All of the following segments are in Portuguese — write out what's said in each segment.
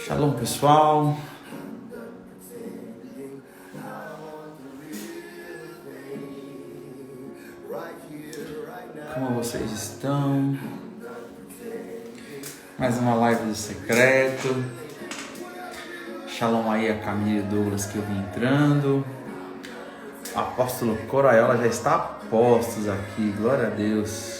Shalom, pessoal. Como vocês estão? Mais uma live do secreto. Shalom aí a Camille e Douglas que eu vim entrando. O apóstolo Coraiola já está a postos aqui, glória a Deus.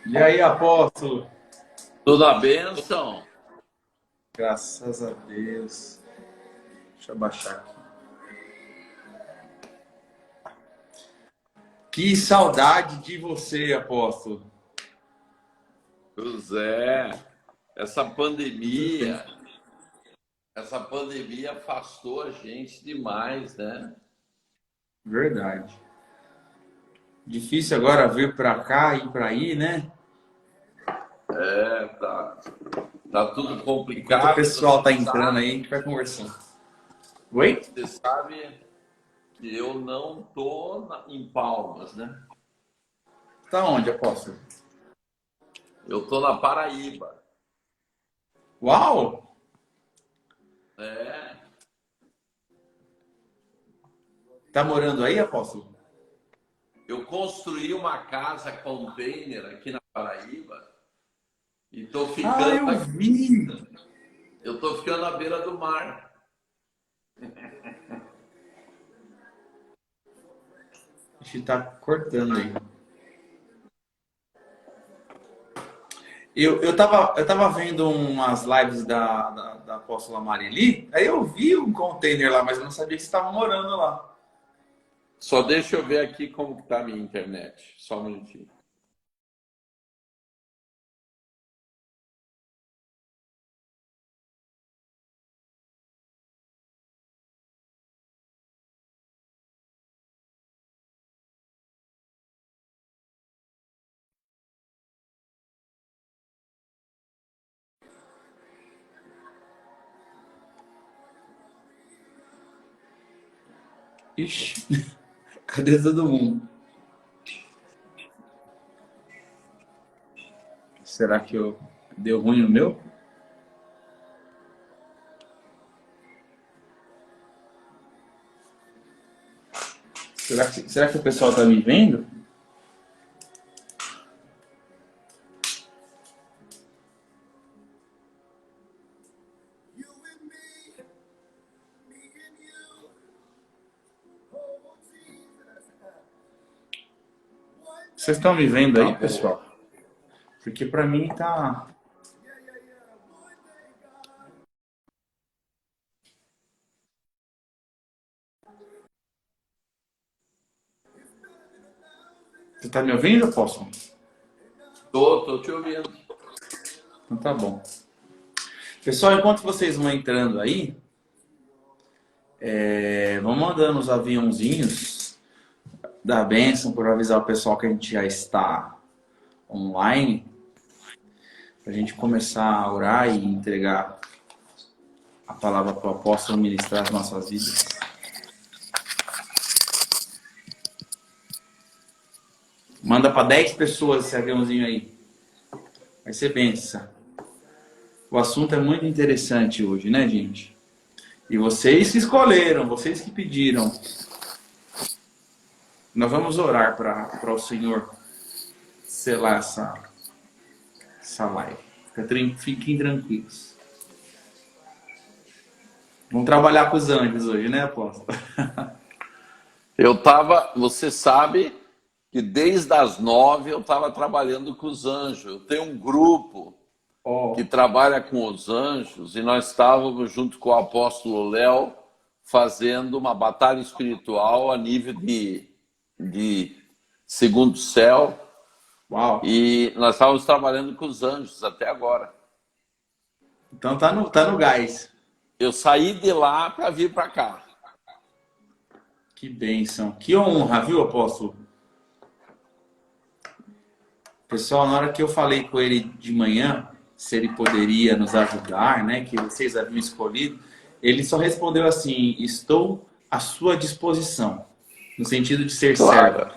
E aí, apóstolo? Tudo a bênção? Graças a Deus. Deixa eu baixar aqui. Que saudade de você, apóstolo. Pois é, essa pandemia afastou a gente demais, né? Verdade. Difícil agora vir para cá e para aí, né? É, tá tudo complicado. Enquanto o pessoal tá entrando aí, a gente vai conversando. Oi? Você sabe que eu não tô em Palmas, né? Tá onde, apóstolo? Eu tô na Paraíba. Uau! É, Tá morando aí, apóstolo? eu construí uma casa container aqui na Paraíba e tô ficando eu vi! Eu tô ficando à beira do mar. A gente tá cortando aí. Eu tava vendo umas lives da apóstola Marili, aí eu vi um container lá, mas eu não sabia que você estava morando lá. Só deixa eu ver aqui como que tá a minha internet. Só um minutinho. Ixi, cadê todo mundo? Será que deu ruim no meu? Será que o pessoal tá me vendo? Vocês estão me vendo aí, pessoal? Porque pra mim tá... Você tá me ouvindo, apóstolo? Tô te ouvindo. Então tá bom. Pessoal, enquanto vocês vão entrando aí, vão mandando os aviãozinhos da bênção por avisar o pessoal que a gente já está online, para a gente começar a orar e entregar a palavra para o apóstolo ministrar as nossas vidas. Manda para 10 pessoas esse aviãozinho aí. Vai ser bênção. O assunto é muito interessante hoje, né, gente? E vocês que escolheram, vocês que pediram. Nós vamos orar para o Senhor selar essa live. Fiquem tranquilos. Vamos trabalhar com os anjos hoje, né, apóstolo? Você sabe que desde as 9 eu estava trabalhando com os anjos. Eu tenho um grupo que Ó, trabalha com os anjos, e nós estávamos junto com o apóstolo Léo fazendo uma batalha espiritual a nível de segundo céu, uau. e nós estávamos trabalhando com os anjos até agora. Então tá no gás. Eu saí de lá para vir para cá. Que bênção. Que honra, viu, apóstolo? Pessoal, na hora que eu falei com ele de manhã, se ele poderia nos ajudar, né, que vocês haviam escolhido, ele só respondeu assim: estou à sua disposição, no sentido de ser servo. Claro.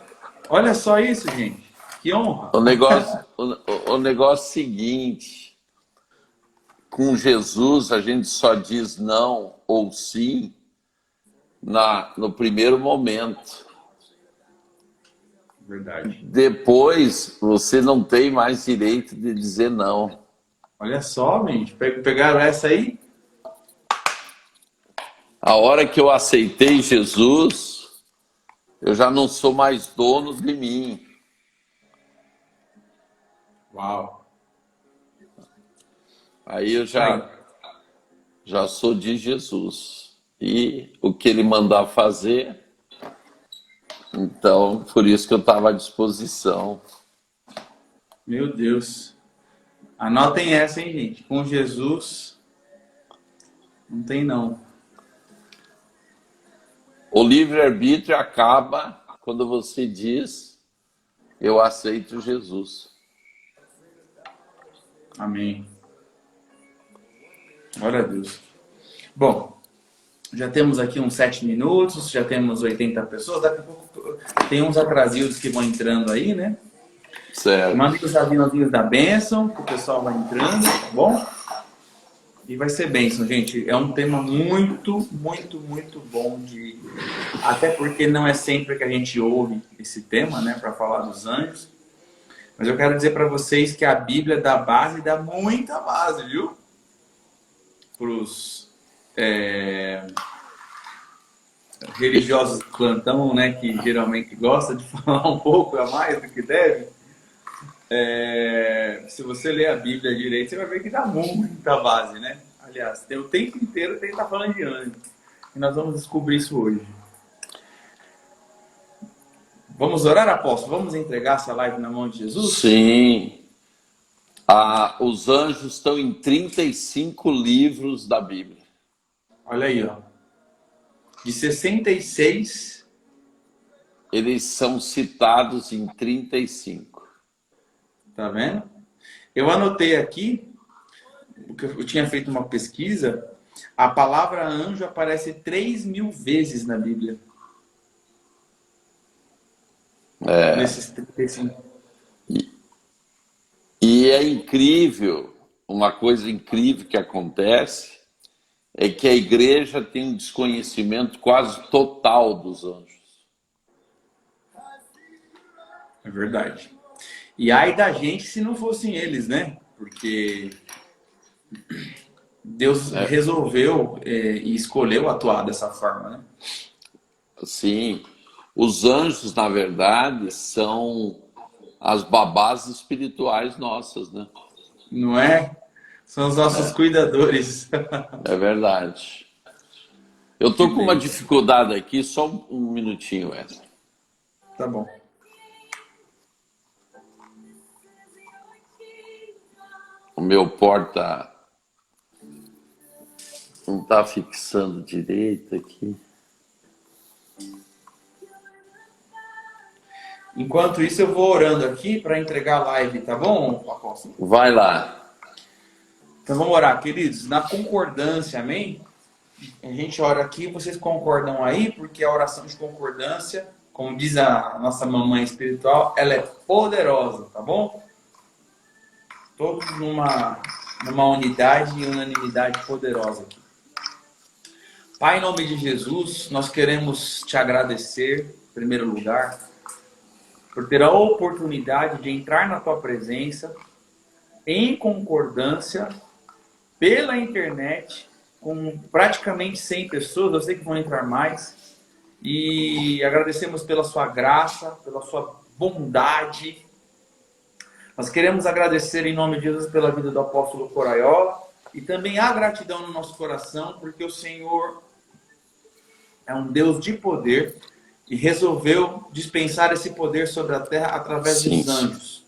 Olha só isso, gente. Que honra. O negócio seguinte, com Jesus a gente só diz não ou sim no primeiro momento. Verdade. Depois você não tem mais direito de dizer não. Olha só, gente. Pegaram essa aí? A hora que eu aceitei Jesus, eu já não sou mais dono de mim. Uau. Aí eu Aí. já sou de Jesus. E o que ele mandar fazer, então por isso que eu estava à disposição. Meu Deus. Anotem essa, hein, gente. Com Jesus, não tem não. O livre-arbítrio acaba quando você diz, eu aceito Jesus. Amém. Glória a Deus. Bom, já temos aqui uns 7 minutos, já temos 80 pessoas. Daqui a pouco tem uns atrasilhos que vão entrando aí, né? Certo. Mandem os aviãozinhos da bênção, que o pessoal vai entrando, tá bom? E vai ser bênção, gente. É um tema muito, muito, muito bom de... Até porque não é sempre que a gente ouve esse tema, né? Para falar dos anjos. Mas eu quero dizer para vocês que a Bíblia dá base, dá muita base, viu? Para os religiosos do plantão, né? Que geralmente gosta de falar um pouco a mais do que deve. Se você ler a Bíblia direito, você vai ver que dá muita base, né? Aliás, tem o tempo inteiro tem que estar falando de anjo. E nós vamos descobrir isso hoje. Vamos orar, apóstolo? Vamos entregar essa live na mão de Jesus? Sim. Os anjos estão em 35 livros da Bíblia. Olha aí, ó. De 66, Eles são citados em 35. tá vendo? Eu anotei aqui, porque eu tinha feito uma pesquisa, a palavra anjo aparece 3.000 vezes na Bíblia. Nesses 35. E é incrível, uma coisa incrível que acontece é que a igreja tem um desconhecimento quase total dos anjos. É verdade. E ai da gente se não fossem eles, né? Porque Deus resolveu e escolheu atuar dessa forma, né? Sim, os anjos, na verdade, são as babás espirituais nossas, né? Não é? São os nossos cuidadores. É verdade. Eu tô Que com uma bem. dificuldade aqui, só um minutinho, Wesley. Tá bom. O meu porta não tá fixando direito aqui. Enquanto isso, eu vou orando aqui para entregar a live, tá bom, apóstolo? Vai lá. Então vamos orar, queridos. Na concordância, amém? A gente ora aqui, vocês concordam aí, porque a oração de concordância, como diz a nossa mamãe espiritual, ela é poderosa, tá bom? Todos numa unidade e unanimidade poderosa aqui. Pai, em nome de Jesus, nós queremos te agradecer, em primeiro lugar, por ter a oportunidade de entrar na tua presença em concordância pela internet com praticamente 100 pessoas, eu sei que vão entrar mais, e agradecemos pela sua graça, pela sua bondade, Nós queremos agradecer em nome de Jesus pela vida do apóstolo Coraiola e também há gratidão no nosso coração, porque o Senhor é um Deus de poder e resolveu dispensar esse poder sobre a terra através dos anjos.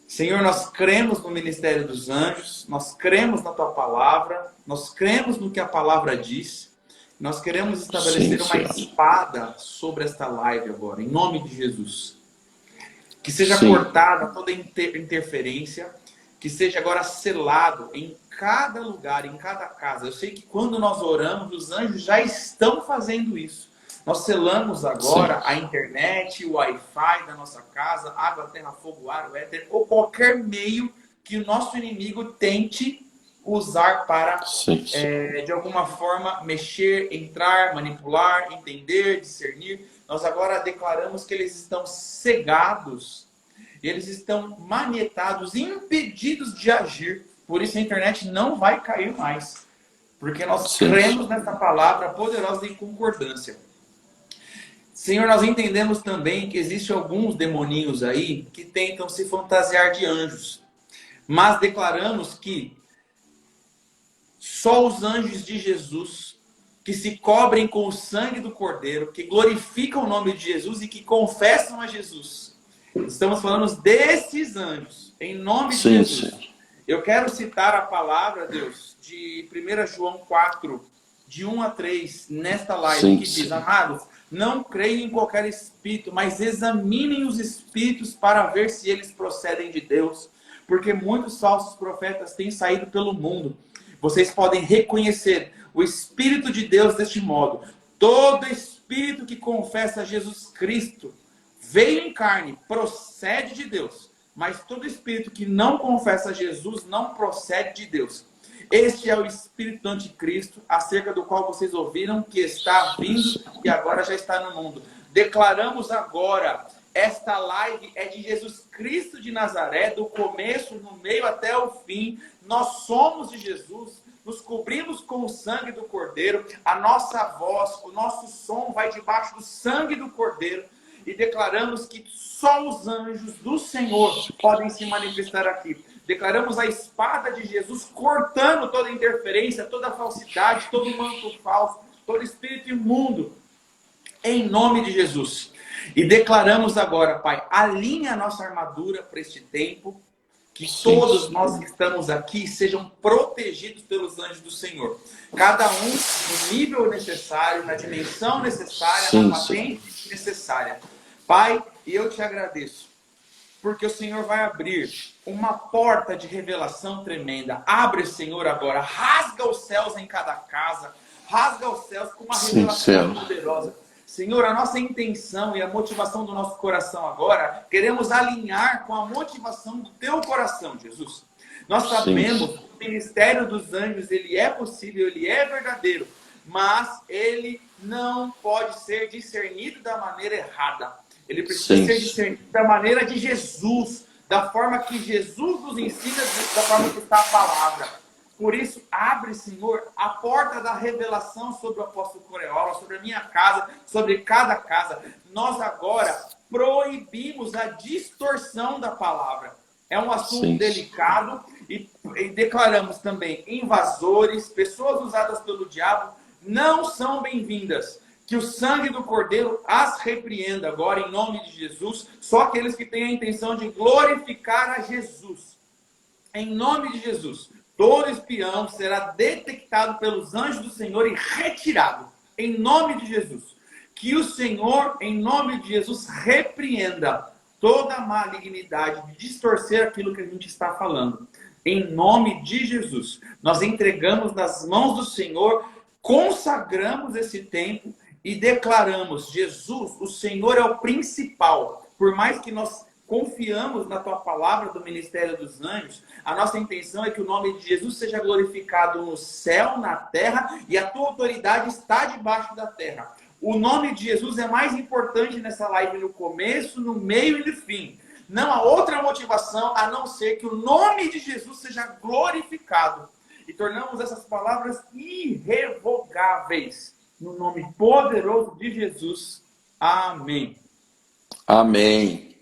Senhor, nós cremos no ministério dos anjos, nós cremos na tua palavra, nós cremos no que a palavra diz. Nós queremos estabelecer uma espada sobre esta live agora, em nome de Jesus. Que seja cortada toda interferência, que seja agora selado em cada lugar, em cada casa. Eu sei que quando nós oramos, os anjos já estão fazendo isso. Nós selamos agora a internet, o Wi-Fi da nossa casa, água, terra, fogo, ar, o éter, ou qualquer meio que o nosso inimigo tente usar para, de alguma forma, mexer, entrar, manipular, entender, discernir. Nós agora declaramos que eles estão cegados, eles estão manietados, impedidos de agir. Por isso a internet não vai cair mais, porque nós cremos nessa palavra poderosa em concordância. Senhor, nós entendemos também que existem alguns demoninhos aí que tentam se fantasiar de anjos. Mas declaramos que só os anjos de Jesus, que se cobrem com o sangue do Cordeiro, que glorificam o nome de Jesus e que confessam a Jesus. Estamos falando desses anjos, em nome de Jesus. Sim. Eu quero citar a palavra, Deus, de 1 João 4, de 1 a 3, nesta live, que diz: amados, não creem em qualquer espírito, mas examinem os espíritos para ver se eles procedem de Deus. Porque muitos falsos profetas têm saído pelo mundo. Vocês podem reconhecer o Espírito de Deus deste modo. Todo espírito que confessa Jesus Cristo veio em carne, procede de Deus. Mas todo espírito que não confessa Jesus não procede de Deus. Este é o espírito do anticristo, acerca do qual vocês ouviram que está vindo e agora já está no mundo. Declaramos agora, esta live é de Jesus Cristo de Nazaré, do começo, no meio até o fim. Nós somos de Jesus, nos cobrimos com o sangue do Cordeiro, a nossa voz, o nosso som vai debaixo do sangue do Cordeiro. E declaramos que só os anjos do Senhor podem se manifestar aqui. Declaramos a espada de Jesus cortando toda interferência, toda falsidade, todo manto falso, todo espírito imundo, em nome de Jesus. E declaramos agora, Pai, alinha a nossa armadura para este tempo, que todos nós que estamos aqui sejam protegidos pelos anjos do Senhor. Cada um no nível necessário, na dimensão necessária, na patente necessária. Pai, e eu te agradeço, porque o Senhor vai abrir uma porta de revelação tremenda. Abre, Senhor, agora. Rasga os céus em cada casa. Rasga os céus com uma revelação poderosa. Senhor, a nossa intenção e a motivação do nosso coração agora, queremos alinhar com a motivação do teu coração, Jesus. Nós sabemos que o ministério dos anjos, ele é possível, ele é verdadeiro, mas ele não pode ser discernido da maneira errada. Ele precisa ser discernido da maneira de Jesus, da forma que Jesus nos ensina, da forma que está a palavra. Por isso, abre, Senhor, a porta da revelação sobre o apóstolo Coraiola, sobre a minha casa, sobre cada casa. Nós agora proibimos a distorção da palavra. É um assunto delicado e declaramos também invasores, pessoas usadas pelo diabo, não são bem-vindas. Que o sangue do Cordeiro as repreenda agora, em nome de Jesus. Só aqueles que têm a intenção de glorificar a Jesus. Em nome de Jesus. Todo espião será detectado pelos anjos do Senhor e retirado. Em nome de Jesus. Que o Senhor, em nome de Jesus, repreenda toda a malignidade de distorcer aquilo que a gente está falando. Em nome de Jesus. Nós entregamos nas mãos do Senhor, consagramos esse tempo e declaramos: Jesus, o Senhor é o principal. Por mais que nós confiamos na tua palavra do ministério dos anjos, a nossa intenção é que o nome de Jesus seja glorificado no céu, na terra, e a tua autoridade está debaixo da terra. O nome de Jesus é mais importante nessa live no começo, no meio e no fim. Não há outra motivação a não ser que o nome de Jesus seja glorificado. E tornamos essas palavras irrevogáveis. No nome poderoso de Jesus. Amém. Amém.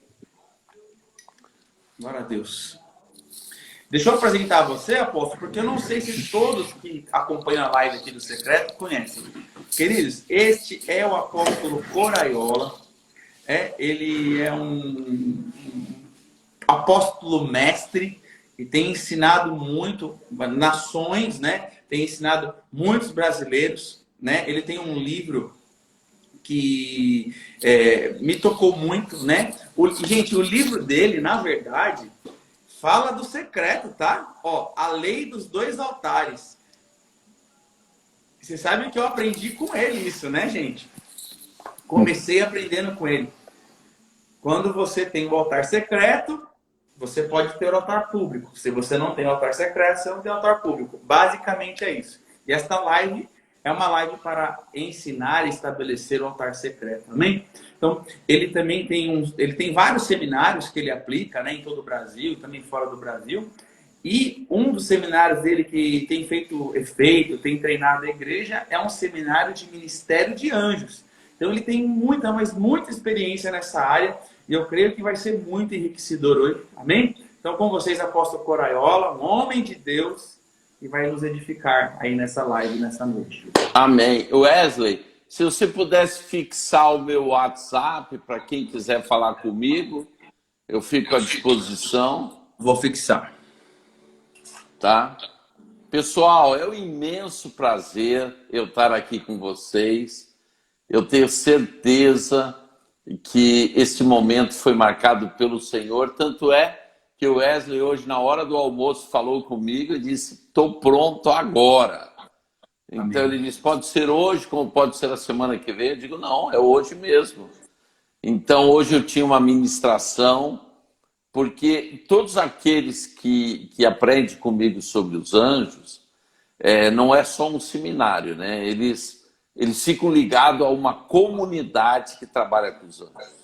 Glória a Deus. Deixa eu apresentar a você, apóstolo, porque eu não sei se todos que acompanham a live aqui do Secreto conhecem. Queridos, este é o apóstolo Coraiola. Ele é um apóstolo mestre e tem ensinado muito nações, né? Tem ensinado muitos brasileiros, né? Ele tem um livro que me tocou muito, né? Gente, o livro dele, na verdade, fala do secreto, tá? Ó, a lei dos dois altares. Vocês sabem que eu aprendi com ele isso, né, gente? Comecei aprendendo com ele. Quando você tem o altar secreto, você pode ter o altar público. Se você não tem o altar secreto, você não tem o altar público. Basicamente é isso. E esta live é uma live para ensinar e estabelecer o altar secreto. Amém? Então, ele também tem vários seminários que ele aplica, né, em todo o Brasil e também fora do Brasil. E um dos seminários dele que tem feito efeito, tem treinado a igreja, é um seminário de ministério de anjos. Então ele tem muita, mas muita experiência nessa área e eu creio que vai ser muito enriquecedor hoje. Amém? Então com vocês, apóstolo Coraiola, um homem de Deus, que vai nos edificar aí nessa live, nessa noite. Amém. Wesley, se você pudesse fixar o meu WhatsApp para quem quiser falar comigo, eu fico à disposição. Vou fixar. Tá? Pessoal, é um imenso prazer eu estar aqui com vocês. Eu tenho certeza que este momento foi marcado pelo Senhor. Tanto é que o Wesley hoje, na hora do almoço, falou comigo e disse, estou pronto agora. Então Amém. Ele disse, pode ser hoje, como pode ser a semana que vem. Eu digo, não, é hoje mesmo. Então hoje eu tinha uma ministração, porque todos aqueles que aprendem comigo sobre os anjos, não é só um seminário, né? Eles ficam ligados a uma comunidade que trabalha com os anjos.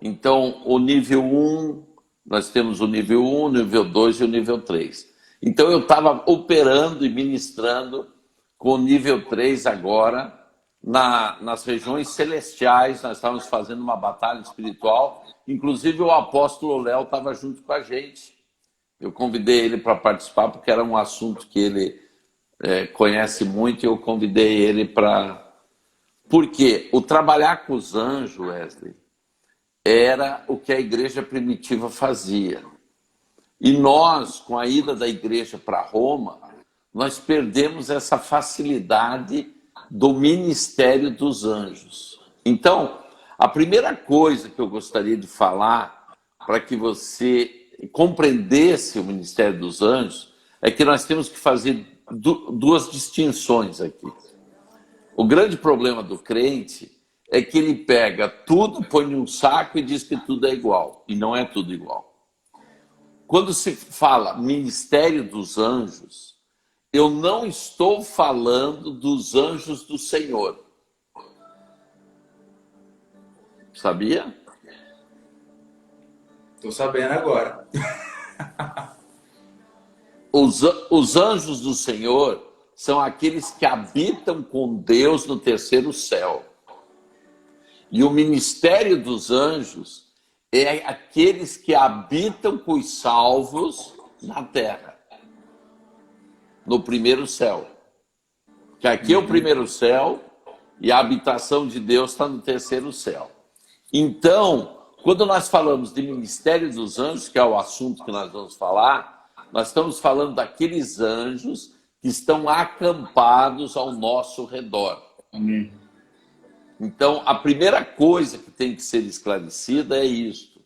Então, o nível 1, nós temos o nível 1, o nível 2 e o nível 3. Então, eu estava operando e ministrando com o nível 3 agora, nas regiões celestiais. Nós estávamos fazendo uma batalha espiritual. Inclusive, o apóstolo Léo estava junto com a gente. Eu convidei ele para participar, porque era um assunto que ele conhece muito, e eu convidei ele para... Porque o trabalhar com os anjos, Wesley, era o que a igreja primitiva fazia. E nós, com a ida da igreja para Roma, nós perdemos essa facilidade do ministério dos anjos. Então, a primeira coisa que eu gostaria de falar, para que você compreendesse o ministério dos anjos, é que nós temos que fazer duas distinções aqui. O grande problema do crente é que ele pega tudo, põe em um saco e diz que tudo é igual. E não é tudo igual. Quando se fala ministério dos anjos, eu não estou falando dos anjos do Senhor. Sabia? Estou sabendo agora. Os anjos do Senhor são aqueles que habitam com Deus no terceiro céu. E o ministério dos anjos é aqueles que habitam com os salvos na terra, no primeiro céu. Que aqui é o primeiro céu e a habitação de Deus está no terceiro céu. Então, quando nós falamos de ministério dos anjos, que é o assunto que nós vamos falar, nós estamos falando daqueles anjos que estão acampados ao nosso redor. Amém. Então, a primeira coisa que tem que ser esclarecida é isto.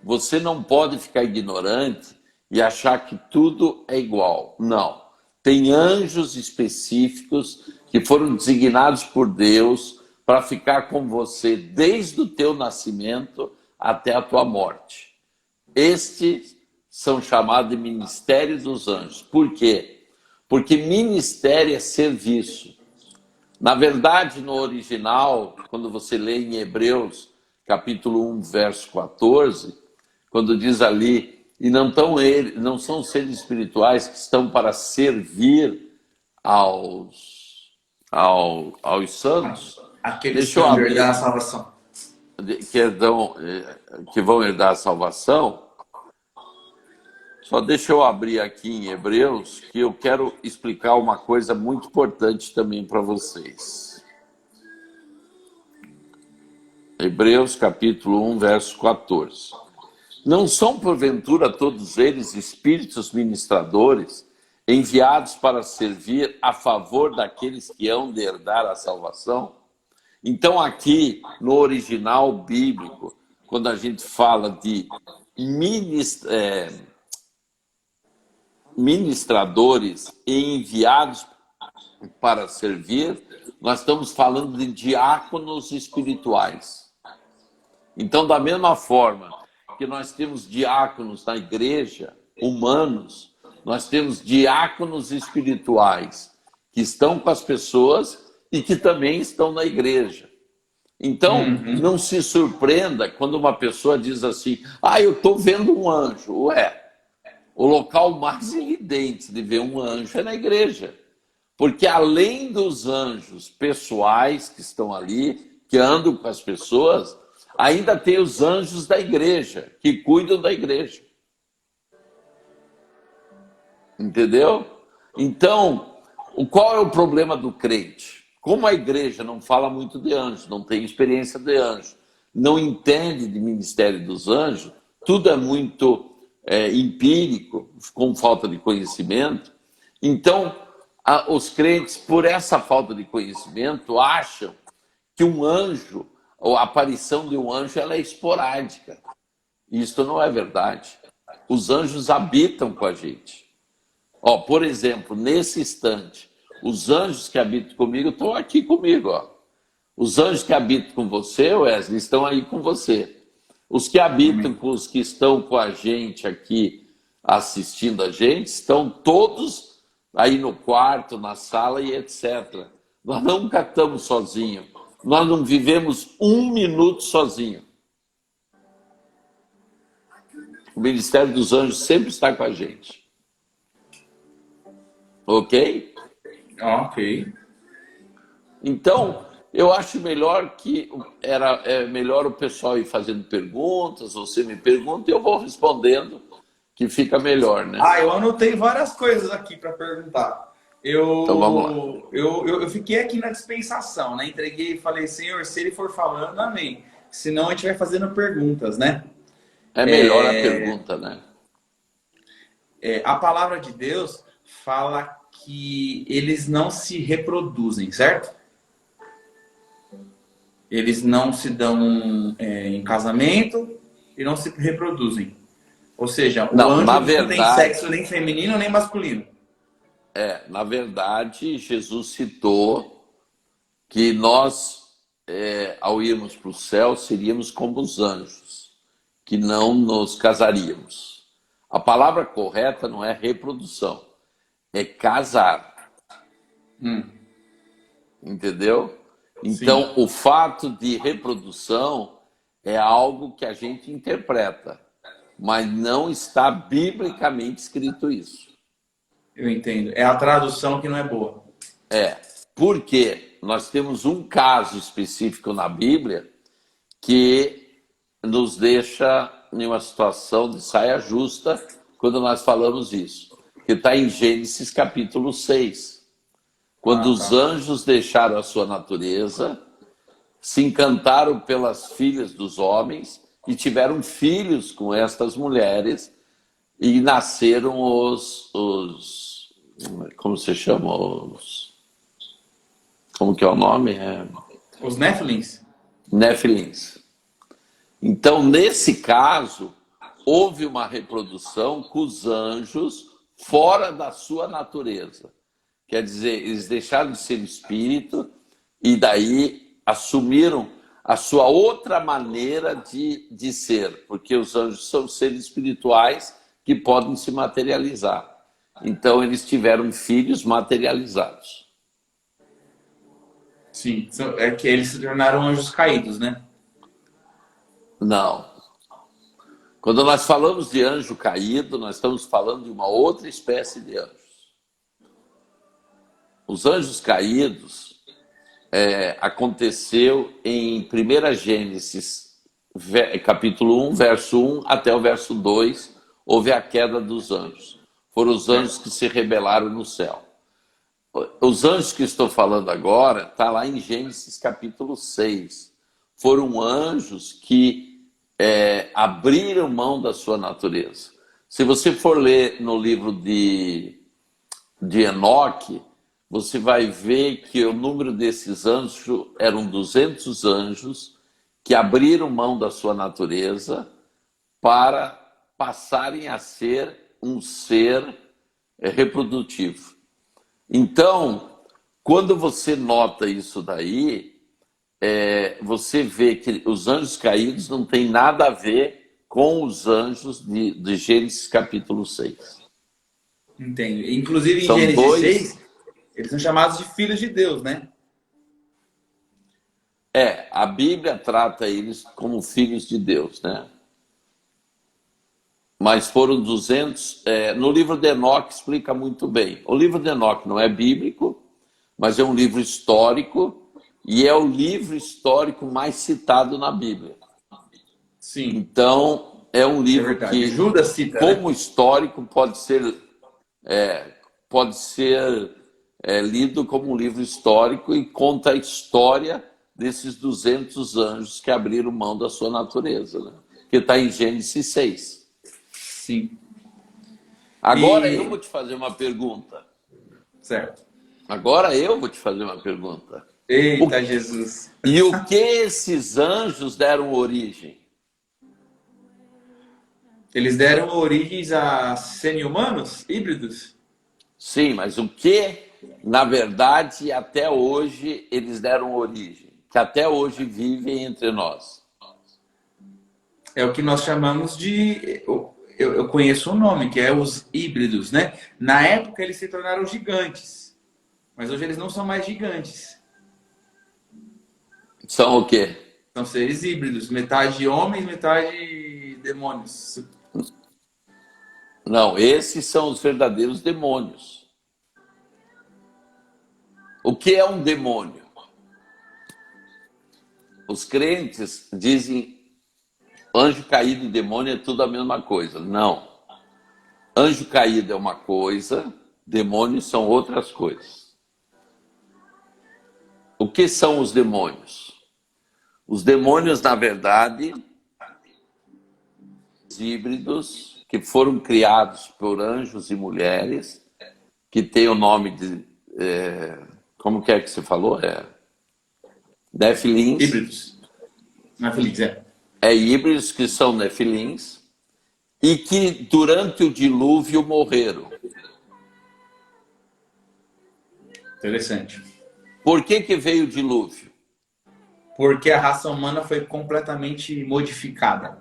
Você não pode ficar ignorante e achar que tudo é igual. Não. Tem anjos específicos que foram designados por Deus para ficar com você desde o teu nascimento até a tua morte. Estes são chamados de ministério dos anjos. Por quê? Porque ministério é serviço. Na verdade, no original, quando você lê em Hebreus, capítulo 1, verso 14, quando diz ali, e não são seres espirituais que estão para servir aos santos, aqueles que vão herdar a salvação. Que vão herdar a salvação, Só deixa eu abrir aqui em Hebreus, que eu quero explicar uma coisa muito importante também para vocês. Hebreus capítulo 1, verso 14. Não são, porventura, todos eles espíritos ministradores, enviados para servir a favor daqueles que hão de herdar a salvação? Então, aqui, no original bíblico, quando a gente fala de ministradores e enviados para servir, nós estamos falando de diáconos espirituais. Então, da mesma forma que nós temos diáconos na igreja, humanos, nós temos diáconos espirituais que estão com as pessoas e que também estão na igreja. Então, não se surpreenda quando uma pessoa diz assim: eu estou vendo um anjo. Ué, o local mais evidente de ver um anjo é na igreja. Porque além dos anjos pessoais que estão ali, que andam com as pessoas, ainda tem os anjos da igreja, que cuidam da igreja. Entendeu? Então, qual é o problema do crente? Como a igreja não fala muito de anjos, não tem experiência de anjos, não entende de ministério dos anjos, tudo é muito empírico, com falta de conhecimento. Então, os crentes, por essa falta de conhecimento, acham que um anjo, ou a aparição de um anjo, ela é esporádica. Isso não é verdade. Os anjos habitam com a gente. Por exemplo, nesse instante, os anjos que habitam comigo estão aqui comigo. Os anjos que habitam com você, Wesley, estão aí com você. Os que habitam com os que estão com a gente aqui, assistindo a gente, estão todos aí no quarto, na sala e etc. Nós nunca estamos sozinhos. Nós não vivemos um minuto sozinho. O ministério dos anjos sempre está com a gente. Ok? Ok. Então, eu acho melhor melhor o pessoal ir fazendo perguntas, você me pergunta e eu vou respondendo, que fica melhor, né? Eu anotei várias coisas aqui para perguntar. Então vamos lá. Eu fiquei aqui na dispensação, né? Entreguei e falei: Senhor, se ele for falando, amém. Senão a gente vai fazendo perguntas, né? É melhor a pergunta, né? A palavra de Deus fala que eles não se reproduzem, certo? Eles não se dão em casamento e não se reproduzem. Ou seja, o anjo não tem sexo nem feminino nem masculino. Na verdade, Jesus citou que nós, ao irmos para o céu, seríamos como os anjos, que não nos casaríamos. A palavra correta não é reprodução, é casar. Entendeu? Então, sim, o fato de reprodução é algo que a gente interpreta, mas não está biblicamente escrito isso. Eu entendo. É a tradução que não é boa. Porque nós temos um caso específico na Bíblia que nos deixa em uma situação de saia justa quando nós falamos isso, que está em Gênesis capítulo 6. Quando os anjos deixaram a sua natureza, se encantaram pelas filhas dos homens e tiveram filhos com estas mulheres e nasceram como se chama? Como que é o nome? Os Nefilins. Nefilins. Então, nesse caso, houve uma reprodução com os anjos fora da sua natureza. Quer dizer, eles deixaram de ser espírito e daí assumiram a sua outra maneira de ser, porque os anjos são seres espirituais que podem se materializar. Então, eles tiveram filhos materializados. Sim, é que eles se tornaram anjos caídos, né? Não. Quando nós falamos de anjo caído, nós estamos falando de uma outra espécie de anjos. Os anjos caídos aconteceu em 1 Gênesis, capítulo 1, verso 1 até o verso 2, houve a queda dos anjos. Foram os anjos que se rebelaram no céu. Os anjos que estou falando agora, está lá em Gênesis capítulo 6. Foram anjos que abriram mão da sua natureza. Se você for ler no livro de Enoque, você vai ver que o número desses anjos eram 200 anjos que abriram mão da sua natureza para passarem a ser um ser reprodutivo. Então, quando você nota isso daí, você vê que os anjos caídos não tem nada a ver com os anjos de Gênesis capítulo 6. Entendo. Inclusive, em São Gênesis dois. 6, eles são chamados de filhos de Deus, né? A Bíblia trata eles como filhos de Deus, né? Mas foram 200... no livro de Enoque explica muito bem. O livro de Enoque não é bíblico, mas é um livro histórico e é o livro histórico mais citado na Bíblia. Sim. Então, é um livro que, Judas cita, como né? histórico, pode ser lido como um livro histórico e conta a história desses 200 anjos que abriram mão da sua natureza, né? Que está em Gênesis 6. Sim. Agora eu vou te fazer uma pergunta. Certo. Agora eu vou te fazer uma pergunta. Eita, Jesus. E o que esses anjos deram origem? Eles deram origens a semi-humanos, híbridos? Sim, mas o que, na verdade, até hoje eles deram origem? Que até hoje vivem entre nós. É o que nós chamamos de... Eu conheço um nome, que é os híbridos, né? Na época eles se tornaram gigantes. Mas hoje eles não são mais gigantes. São o quê? São seres híbridos. Metade homens, metade demônios. Não, esses são os verdadeiros demônios. O que é um demônio? Os crentes dizem anjo caído e demônio é tudo a mesma coisa. Não. Anjo caído é uma coisa, demônios são outras coisas. O que são os demônios? Os demônios, na verdade, híbridos que foram criados por anjos e mulheres, que tem o nome de... como que você falou? Nefilins. Híbridos. Nefilins, Híbridos que são nefilins e que durante o dilúvio morreram. Interessante. Por que veio o dilúvio? Porque a raça humana foi completamente modificada.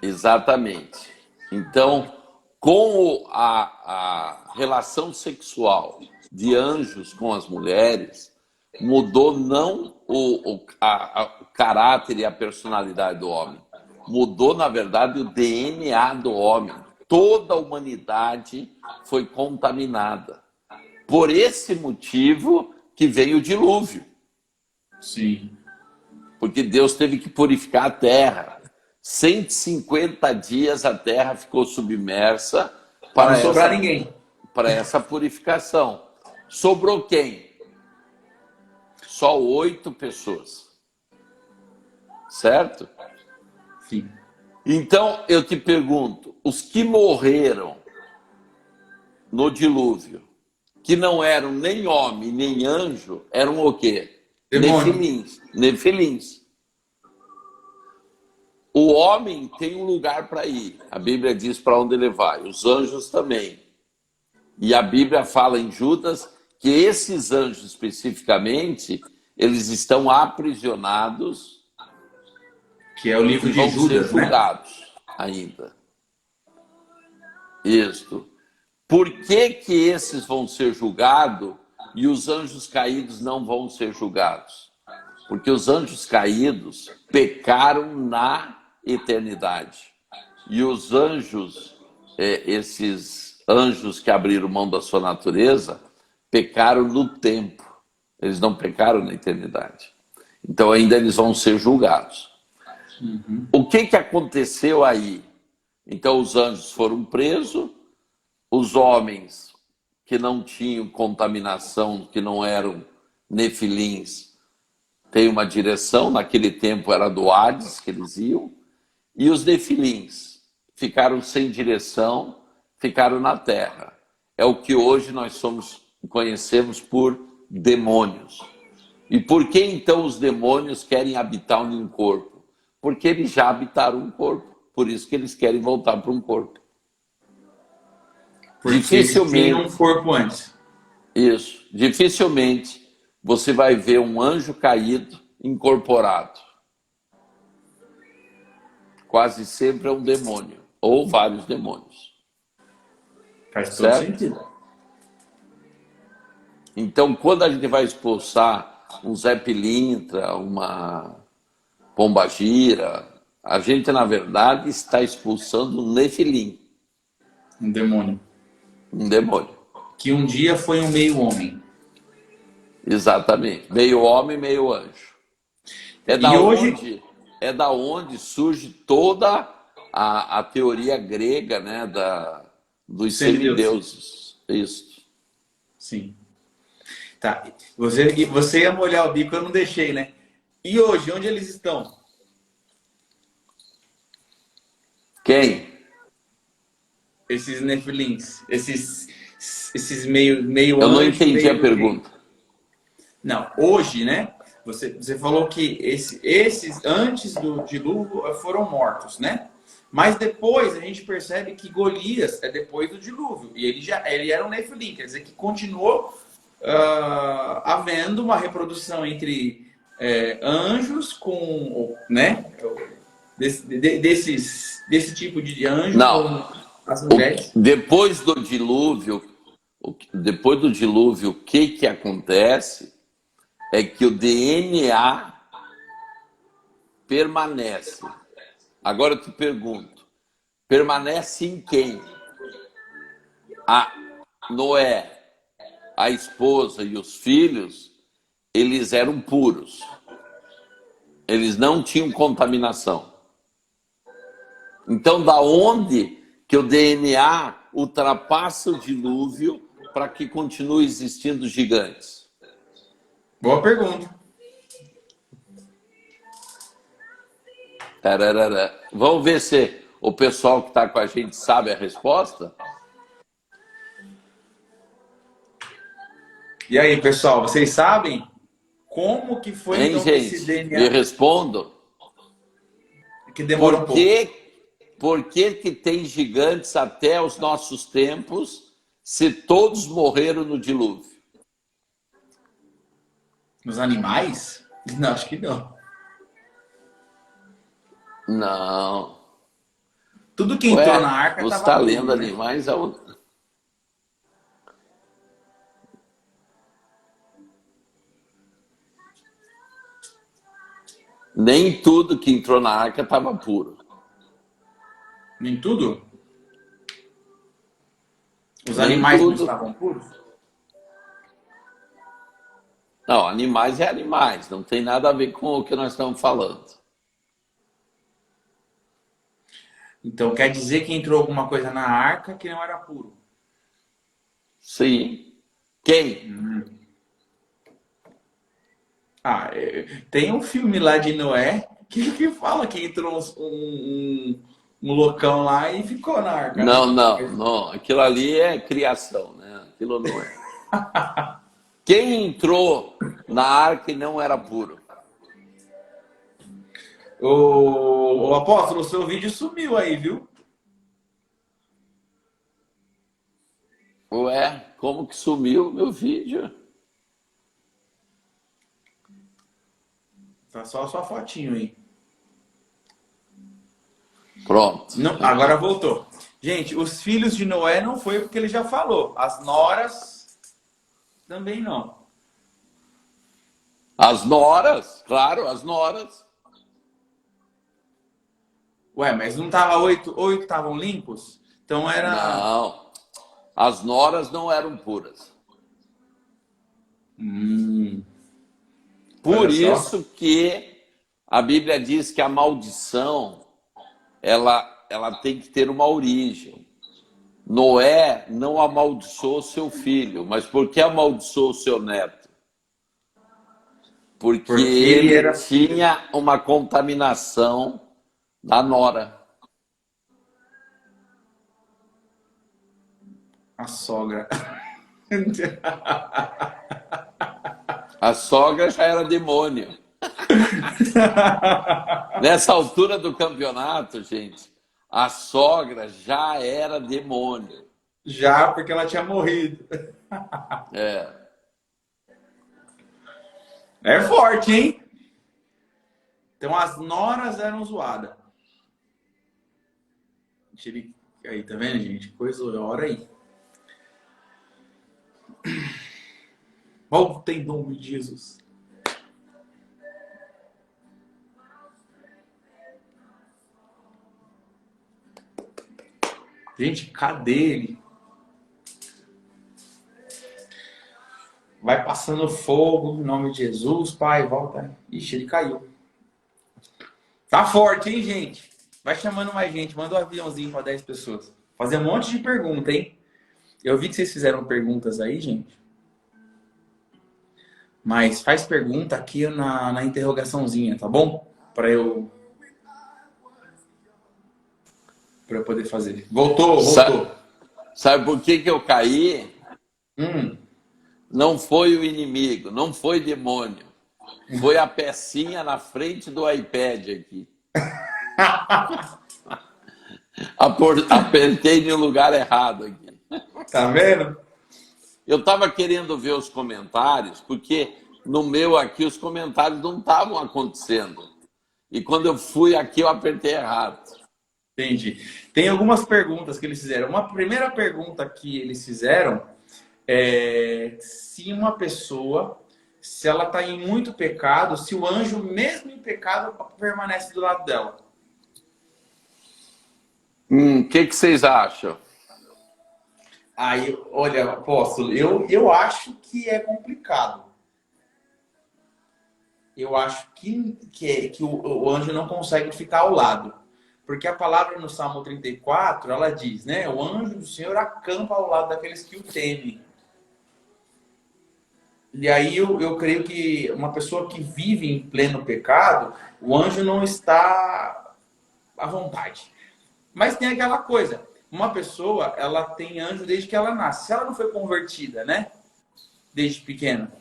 Exatamente. Então, com a relação sexual de anjos com as mulheres, mudou não o caráter e a personalidade do homem. Mudou, na verdade, o DNA do homem. Toda a humanidade foi contaminada. Por esse motivo que veio o dilúvio. Sim. Porque Deus teve que purificar a terra. 150 dias a terra ficou submersa Para não sobrar ninguém. Para essa purificação. Sobrou quem? Só 8 pessoas. Certo? Sim. Então, eu te pergunto, os que morreram no dilúvio, que não eram nem homem, nem anjo, eram o quê? Nefilins. Nefilins. O homem tem um lugar para ir. A Bíblia diz para onde ele vai. Os anjos também. E a Bíblia fala em Judas que esses anjos especificamente, eles estão aprisionados. Que é o livro de Judas, vão ser julgados, né? Ainda. Isto. Por que esses vão ser julgados e os anjos caídos não vão ser julgados? Porque os anjos caídos pecaram na eternidade. E os anjos, esses anjos que abriram mão da sua natureza, pecaram no tempo. Eles não pecaram na eternidade. Então ainda eles vão ser julgados. Uhum. O que aconteceu aí? Então os anjos foram presos, os homens que não tinham contaminação, que não eram nefilins, têm uma direção, naquele tempo era do Hades que eles iam, e os nefilins ficaram sem direção, ficaram na terra. É o que hoje nós conhecemos por demônios. E por que então os demônios querem habitar em um corpo? Porque eles já habitaram um corpo. Por isso que eles querem voltar para um corpo. Porque eles tinham um corpo antes. Isso. Dificilmente você vai ver um anjo caído incorporado. Quase sempre é um demônio. Ou vários demônios. Faz todo sentido. Então, quando a gente vai expulsar um Zé Pilintra, uma pombagira, a gente, na verdade, está expulsando um nefilim. Um demônio. Um demônio. Que um dia foi um meio homem. Exatamente. Meio homem, meio anjo. É da onde surge toda a teoria grega, né, dos semideuses. Isso. Sim. Tá. Você ia molhar o bico, eu não deixei, né? E hoje, onde eles estão? Quem? Esses nefilins, esses meio Eu não anjo, entendi a meio pergunta. Não, hoje, né? Você falou que esses antes do dilúvio foram mortos, né? Mas depois a gente percebe que Golias é depois do dilúvio e ele era um nefilim, quer dizer que continuou havendo uma reprodução entre anjos com, né? Desse tipo de anjo Não. com as mulheres. Depois do dilúvio, o que acontece é que o DNA permanece. Agora eu te pergunto, permanece em quem? A Noé, a esposa e os filhos, eles eram puros. Eles não tinham contaminação. Então, da onde que o DNA ultrapassa o dilúvio para que continue existindo gigantes? Boa pergunta. Tararara. Vamos ver se o pessoal que está com a gente sabe a resposta? E aí, pessoal, vocês sabem como que foi Hein, então gente? esse DNA? Me respondam. Que demora um pouco. Por que tem gigantes até os nossos tempos se todos morreram no dilúvio? Nos animais? Não, acho que não. Não. Tudo que entrou na arca você estava está lendo puro, né? animais aonde? Nem tudo que entrou na arca estava puro. Nem tudo? Os Nem animais não tudo. estavam puros? Não, animais é animais, não tem nada a ver com o que nós estamos falando. Então quer dizer que entrou alguma coisa na arca que não era puro? Sim. Quem? Tem um filme lá de Noé que fala que entrou um loucão lá e ficou na arca, né? Não. Aquilo ali é criação, né? Aquilo não é. Quem entrou na arca e não era puro? O apóstolo, o seu vídeo sumiu aí, viu? Ué, como que sumiu o meu vídeo? Tá só a sua fotinho aí. Pronto. Não, agora voltou. Gente, os filhos de Noé não foi porque ele já falou. As noras também não. As noras, claro, as noras. Ué, mas não tava oito estavam limpos? Então era... Não, as noras não eram puras. Por isso que a Bíblia diz que a maldição, ela ela tem que ter uma origem. Noé não amaldiçoou seu filho, mas por que amaldiçoou seu neto? Porque Porque ele ele era tinha uma contaminação da nora. a sogra. A sogra já era demônio. Nessa altura do campeonato, gente, a sogra já era demônio. Já, porque ela tinha morrido. É. É forte, hein? Então as noras eram zoadas. Aí, tá vendo, gente? Coisa, hora aí. Volta em nome de Jesus. Gente, cadê ele? Vai passando fogo, em nome de Jesus, Pai, volta. Ixi, ele caiu. Tá forte, hein, gente? Vai chamando mais gente, manda um aviãozinho para 10 pessoas. Fazer um monte de pergunta, hein? Eu vi que vocês fizeram perguntas aí, gente. Mas faz pergunta aqui na interrogaçãozinha, tá bom? Para eu poder fazer. Voltou. Sabe por que eu caí? Hum. Não foi o inimigo, não foi demônio. Foi a pecinha na frente do iPad aqui. Apertei no lugar errado aqui. Tá vendo? Eu estava querendo ver os comentários, porque no meu aqui os comentários não estavam acontecendo. E quando eu fui aqui, eu apertei errado. Entendi. Tem algumas perguntas que eles fizeram. Uma primeira pergunta que eles fizeram é se uma pessoa, se ela está em muito pecado, se o anjo, mesmo em pecado, permanece do lado dela. O que vocês acham? Aí, olha, apóstolo, eu acho que é complicado. Eu acho que o anjo não consegue ficar ao lado. Porque a palavra no Salmo 34, ela diz, né? O anjo do Senhor acampa ao lado daqueles que o temem. E aí eu creio que uma pessoa que vive em pleno pecado, o anjo não está à vontade. Mas tem aquela coisa, uma pessoa, ela tem anjo desde que ela nasce. Se ela não foi convertida, né? Desde pequena.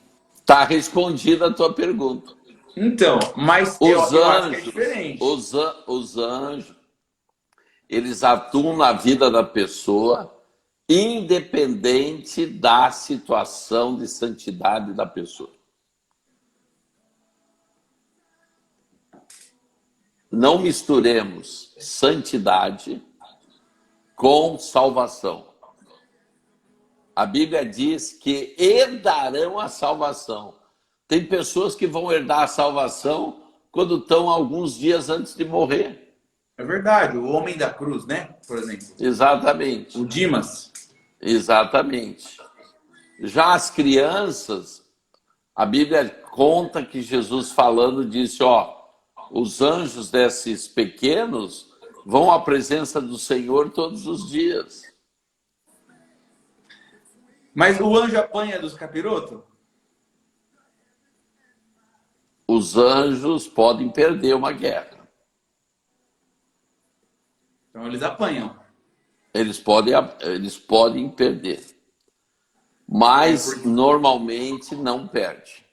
Tá respondida a tua pergunta. Então, mas eu acho que é diferente. Os anjos, eles atuam na vida da pessoa, independente da situação de santidade da pessoa. Não misturemos santidade com salvação. A Bíblia diz que herdarão a salvação. Tem pessoas que vão herdar a salvação quando estão alguns dias antes de morrer. É verdade, o homem da cruz, né? Por exemplo. Exatamente. O Dimas. Exatamente. Já as crianças, a Bíblia conta que Jesus falando disse, ó, os anjos desses pequenos vão à presença do Senhor todos os dias. Mas o anjo apanha dos capirotos? Os anjos podem perder uma guerra. Então eles apanham. Eles podem perder. Mas normalmente não perde.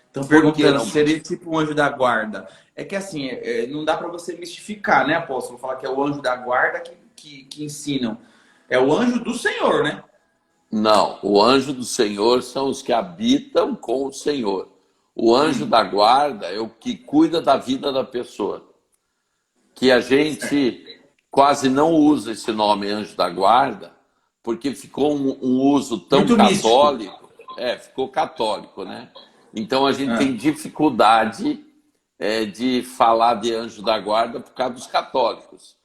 Estão perguntando se seria tipo o anjo da guarda. É que assim, não dá para você mistificar, né, apóstolo? Falar que é o anjo da guarda que ensinam. É o anjo do Senhor, né? Não, o anjo do Senhor são os que habitam com o Senhor. O anjo da guarda é o que cuida da vida da pessoa. Que a gente quase não usa esse nome anjo da guarda, porque ficou um uso tão muito católico. Místico. Ficou católico, né? Então a gente tem dificuldade de falar de anjo da guarda por causa dos católicos.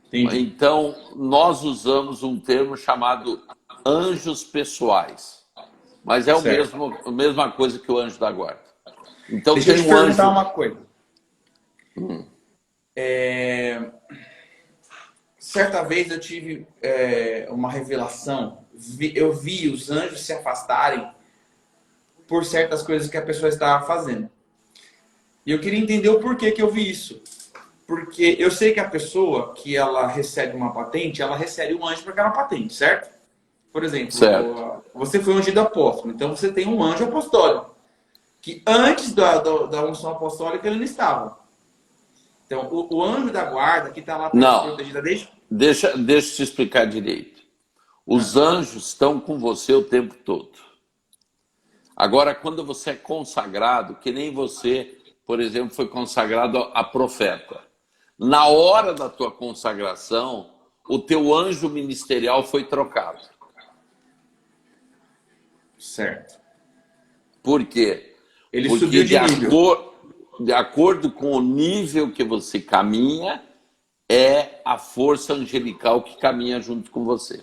Entendi. Então nós usamos um termo chamado anjos pessoais. Mas é a mesma coisa que o anjo da guarda. Então deixa eu te perguntar uma coisa. Certa vez eu tive uma revelação. Eu vi os anjos se afastarem por certas coisas que a pessoa estava fazendo. E eu queria entender o porquê que eu vi isso. Porque eu sei que a pessoa que ela recebe uma patente, ela recebe um anjo para aquela patente, certo? Por Certo. exemplo, você foi ungido apóstolo, então você tem um anjo apostólico, que antes da unção apostólica ele não estava. Então, o anjo da guarda, que está lá para te Não, proteger desde... deixa eu te explicar direito. Os Ah, anjos estão com você o tempo todo. Agora, quando você é consagrado, que nem você, por exemplo, foi consagrado a profeta. Na hora da tua consagração, o teu anjo ministerial foi trocado. certo. Por quê? Ele Porque subiu de nível. de acordo com o nível que você caminha, é a força angelical que caminha junto com você.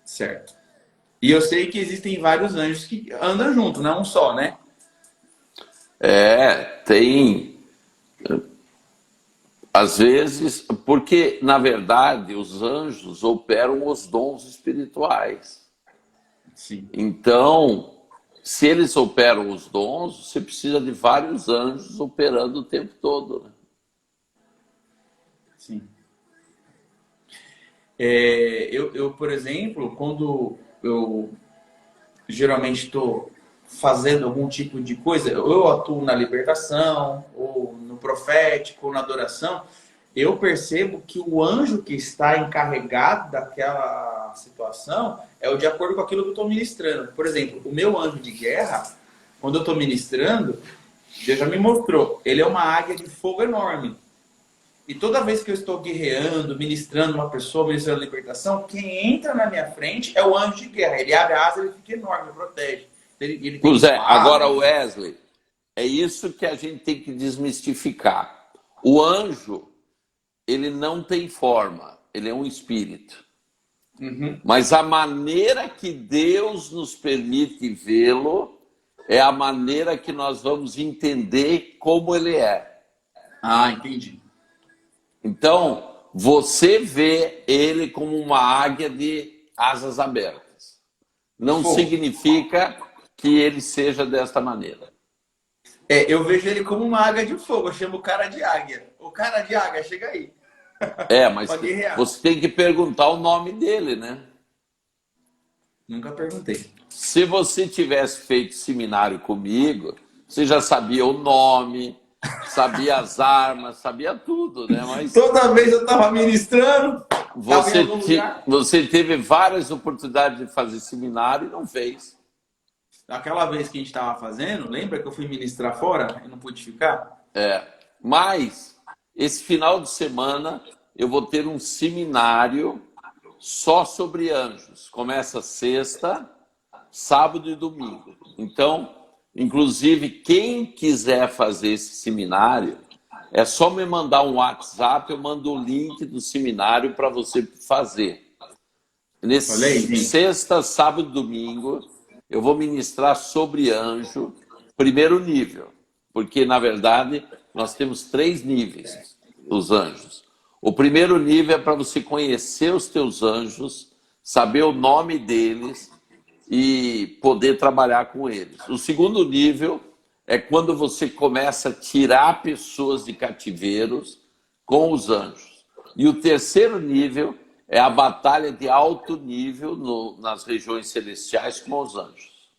Certo. E eu sei que existem vários anjos que andam junto, não um só, né? Tem, às vezes, porque, na verdade, os anjos operam os dons espirituais. Sim, Então, se eles operam os dons, você precisa de vários anjos operando o tempo todo, né? sim. Por exemplo, quando eu geralmente estou fazendo algum tipo de coisa, ou eu atuo na libertação, ou no profético, ou na adoração, eu percebo que o anjo que está encarregado daquela situação é o de acordo com aquilo que eu estou ministrando. Por exemplo, o meu anjo de guerra, quando eu estou ministrando, Deus já me mostrou, ele é uma águia de fogo enorme. E toda vez que eu estou guerreando, ministrando uma pessoa, ministrando libertação, quem entra na minha frente é o anjo de guerra. Ele abre a asa, ele fica enorme, protege. Ele tem Pois é, agora, espada. Wesley, é isso que a gente tem que desmistificar. O anjo, ele não tem forma, ele é um espírito. Uhum. Mas a maneira que Deus nos permite vê-lo é a maneira que nós vamos entender como ele é. Ah, entendi. Então, você vê ele como uma águia de asas abertas. De Não fogo. significa que ele seja desta maneira. Eu vejo ele como uma águia de fogo. Eu chamo o cara de águia. O cara de águia, chega aí. Mas Pra guerrear. você tem que perguntar o nome dele, né? Nunca perguntei. Se você tivesse feito seminário comigo, você já sabia o nome, sabia as armas, sabia tudo, né? Mas Toda vez eu tava ministrando, tava em algum lugar. você teve várias oportunidades de fazer seminário e não fez. Aquela vez que a gente tava fazendo, lembra que eu fui ministrar fora e não pude ficar? Mas esse final de semana eu vou ter um seminário só sobre anjos. Começa sexta, sábado e domingo. Então, inclusive, quem quiser fazer esse seminário, é só me mandar um WhatsApp, eu mando o link do seminário para você fazer. Olha aí, Nesse gente. sexta, sábado e domingo, eu vou ministrar sobre anjo, primeiro nível, porque, na verdade, nós temos 3 níveis, os anjos. O primeiro nível é para você conhecer os teus anjos, saber o nome deles e poder trabalhar com eles. O segundo nível é quando você começa a tirar pessoas de cativeiros com os anjos. E o terceiro nível é a batalha de alto nível nas regiões celestiais com os anjos.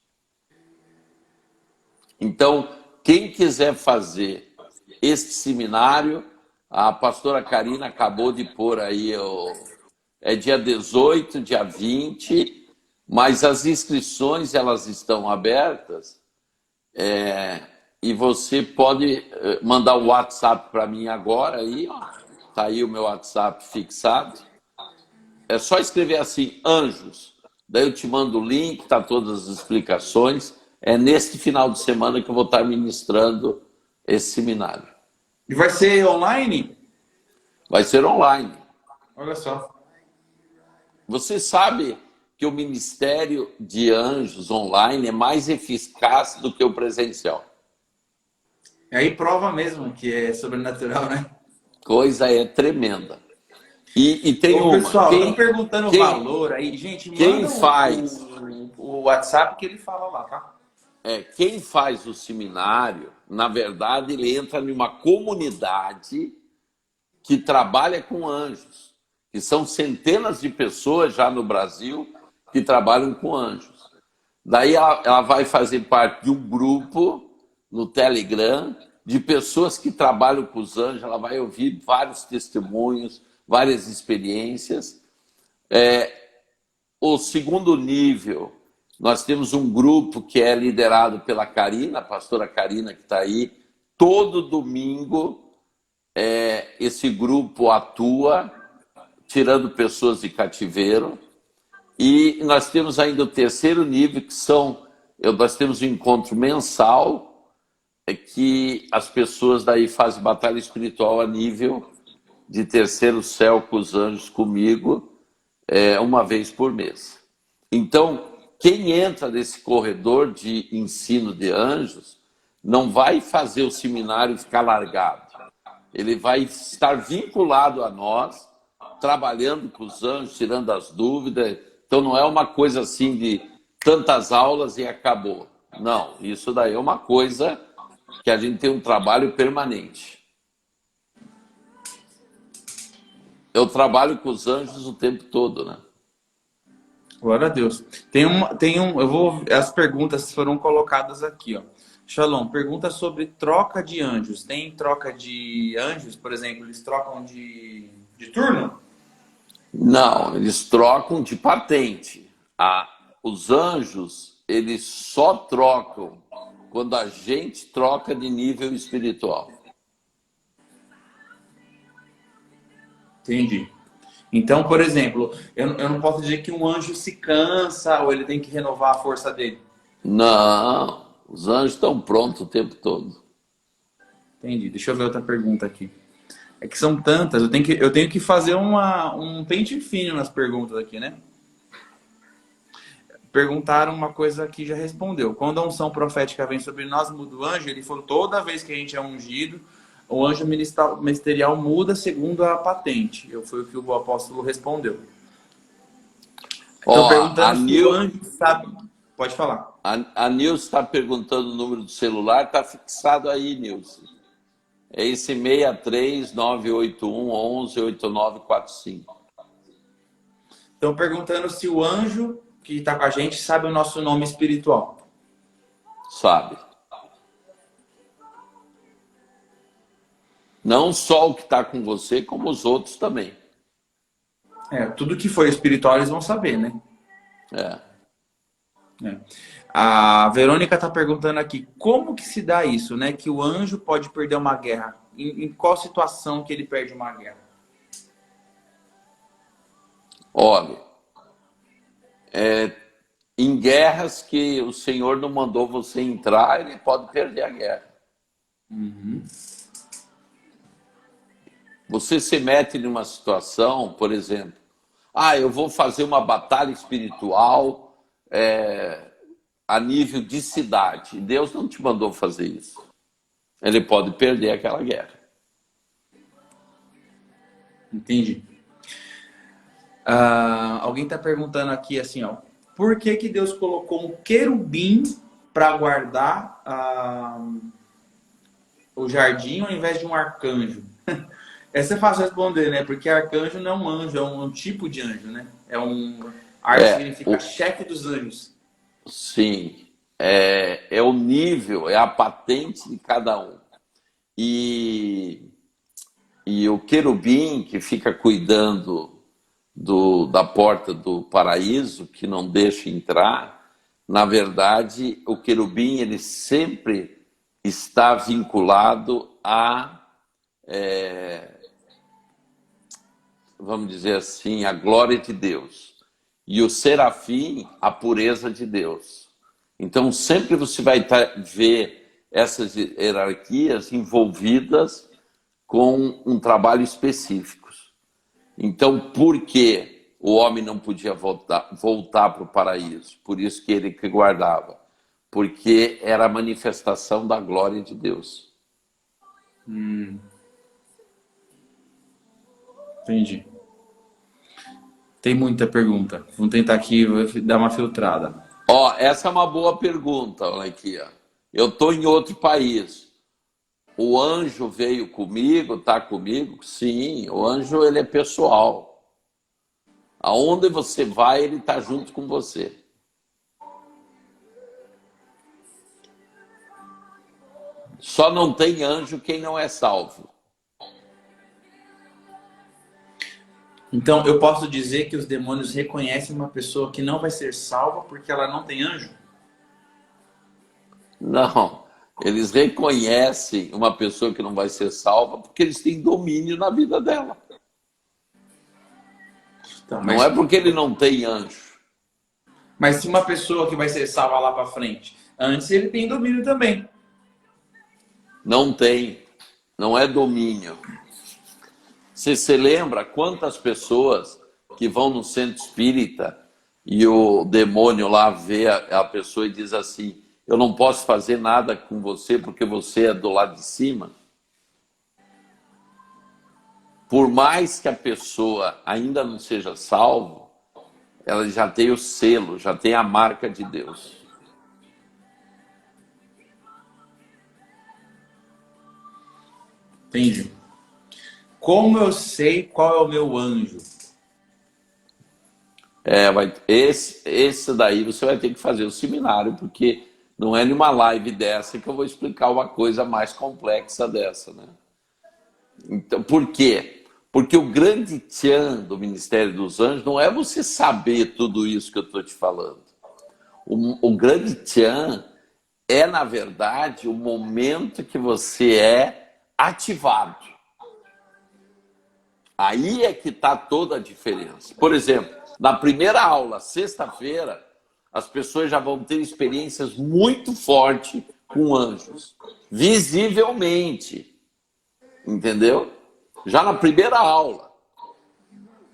Então, quem quiser fazer este seminário, a pastora Karina acabou de pôr aí, é dia 18, dia 20, mas as inscrições elas estão abertas e você pode mandar o WhatsApp para mim agora aí, ó. Tá aí o meu WhatsApp fixado. É só escrever assim, anjos. Daí eu te mando o link, tá todas as explicações. É neste final de semana que eu vou estar ministrando esse seminário. E vai ser online? Vai ser online. Olha só. Você sabe que o ministério de anjos online é mais eficaz do que o presencial. Aí prova mesmo que é sobrenatural, né? Coisa é tremenda. E tem Ô, uma, pessoal, estão perguntando o quem, valor aí. Gente, quem manda faz o WhatsApp que ele fala lá, tá? quem faz o seminário, na verdade, ele entra em uma comunidade que trabalha com anjos, que são centenas de pessoas já no Brasil que trabalham com anjos. Daí ela vai fazer parte de um grupo no Telegram de pessoas que trabalham com os anjos, ela vai ouvir vários testemunhos, várias experiências. O segundo nível, nós temos um grupo que é liderado pela Karina, a pastora Karina, que está aí. Todo domingo, esse grupo atua, tirando pessoas de cativeiro. E nós temos ainda o terceiro nível, que nós temos um encontro mensal, que as pessoas daí fazem batalha espiritual a nível de terceiro céu com os anjos comigo, uma vez por mês. Então, quem entra nesse corredor de ensino de anjos não vai fazer o seminário ficar largado. Ele vai estar vinculado a nós, trabalhando com os anjos, tirando as dúvidas. Então, não é uma coisa assim de tantas aulas e acabou. Não, isso daí é uma coisa que a gente tem um trabalho permanente. Eu trabalho com os anjos o tempo todo, né? Glória a Deus. As perguntas foram colocadas aqui, ó. Shalom, pergunta sobre troca de anjos. Tem troca de anjos, por exemplo, eles trocam de turno? Não, eles trocam de patente. Os anjos, eles só trocam quando a gente troca de nível espiritual. Entendi. Então, por exemplo, eu não posso dizer que um anjo se cansa ou ele tem que renovar a força dele. Não, os anjos estão prontos o tempo todo. Entendi. Deixa eu ver outra pergunta aqui. É que são tantas, eu tenho que fazer um pente fino nas perguntas aqui, né? Perguntaram uma coisa que já respondeu. Quando a unção profética vem sobre nós, muda o anjo. Ele falou, toda vez que a gente é ungido, o anjo ministerial muda segundo a patente. Foi o que o apóstolo respondeu. Estou Ó, a perguntando se o Nil, anjo sabe. Pode falar. a Nilce está perguntando o número do celular, está fixado aí, Nilce. É esse 63981118945. Estão perguntando se o anjo que está com a gente sabe o nosso nome espiritual. Sabe? Não só o que está com você, como os outros também. Tudo que for espiritual eles vão saber, né? É. A Verônica está perguntando aqui, como que se dá isso, né? Que o anjo pode perder uma guerra. Em qual situação que ele perde uma guerra? Olha, em guerras que o Senhor não mandou você entrar, ele pode perder a guerra. Uhum. Você se mete numa situação, por exemplo, eu vou fazer uma batalha espiritual a nível de cidade. Deus não te mandou fazer isso. Ele pode perder aquela guerra. Entendi. Alguém está perguntando aqui assim, ó, por que Deus colocou um querubim para guardar o jardim ao invés de um arcanjo? Essa é fácil responder, né? Porque arcanjo não é um anjo, é um tipo de anjo, né? Significa chefe dos anjos. Sim, é o nível, é a patente de cada um. E o querubim que fica cuidando da porta do paraíso, que não deixa entrar, na verdade, o querubim ele sempre está vinculado vamos dizer assim, a glória de Deus. E o serafim, a pureza de Deus. Então, sempre você vai ver essas hierarquias envolvidas com um trabalho específico. Então, por que o homem não podia voltar para o paraíso? Por isso que ele que guardava. Porque era a manifestação da glória de Deus. Entendi. Tem muita pergunta. Vamos tentar aqui dar uma filtrada. Ó, essa é uma boa pergunta, olha aqui, ó. Eu estou em outro país. O anjo veio comigo, está comigo? Sim, o anjo ele é pessoal. Aonde você vai, ele está junto com você. Só não tem anjo quem não é salvo. Então, eu posso dizer que os demônios reconhecem uma pessoa que não vai ser salva porque ela não tem anjo? Não, eles reconhecem uma pessoa que não vai ser salva porque eles têm domínio na vida dela. Então, Não é porque ele não tem anjo. mas se uma pessoa que vai ser salva lá para frente, antes ele tem domínio também. Não tem. Não é domínio. Você se lembra quantas pessoas que vão no centro espírita e o demônio lá vê a pessoa e diz assim: eu não posso fazer nada com você porque você é do lado de cima? Por mais que a pessoa ainda não seja salva, ela já tem o selo, já tem a marca de Deus. Entendi. Como eu sei qual é o meu anjo? Esse daí você vai ter que fazer o seminário, porque não é numa live dessa que eu vou explicar uma coisa mais complexa dessa, né? Então, por quê? Porque o grande tchan do Ministério dos Anjos não é você saber tudo isso que eu estou te falando. O grande tchan é, na verdade, o momento que você é ativado. Aí é que está toda a diferença. Por exemplo, na primeira aula, sexta-feira, as pessoas já vão ter experiências muito fortes com anjos, visivelmente, entendeu? Já na primeira aula.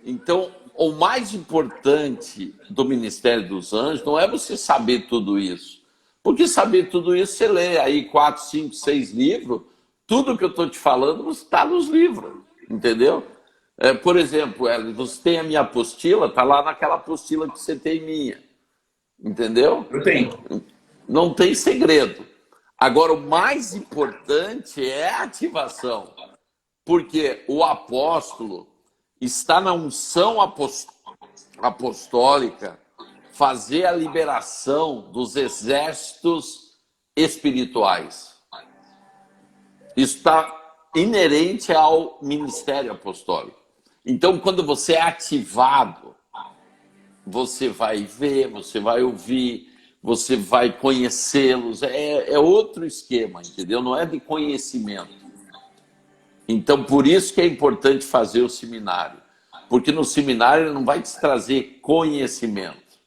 Então, o mais importante do Ministério dos Anjos não é você saber tudo isso. Porque saber tudo isso, você lê aí 4, 5, 6 livros, tudo que eu estou te falando está nos livros, entendeu? Por exemplo, você tem a minha apostila, está lá naquela apostila que você tem minha, entendeu? Eu tenho. Não tem segredo. Agora, o mais importante é a ativação, porque o apóstolo está na unção apostólica fazer a liberação dos exércitos espirituais. Isso está inerente ao ministério apostólico. Então, quando você é ativado, você vai ver, você vai ouvir, você vai conhecê-los. É outro esquema, entendeu? Não é de conhecimento. Então, por isso que é importante fazer o seminário. Porque no seminário ele não vai te trazer conhecimento.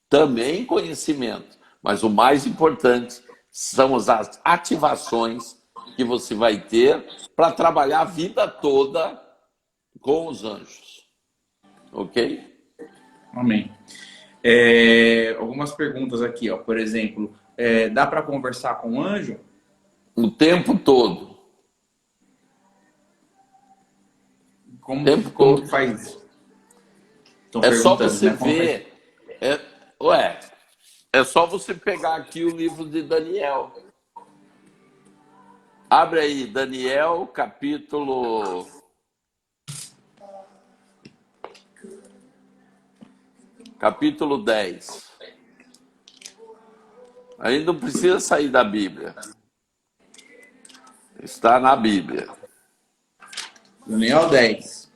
Também conhecimento. Mas o mais importante são as ativações que você vai ter para trabalhar a vida toda com os anjos. Ok? Amém. Algumas perguntas aqui, ó. Por exemplo, dá para conversar com o anjo? O tempo todo. Como que faz isso? Estão É só perguntando, você né? Como faz? ver. É só você pegar aqui o livro de Daniel. Abre aí, Daniel, capítulo 10. Aí não precisa sair da Bíblia. Está na Bíblia. Daniel 10.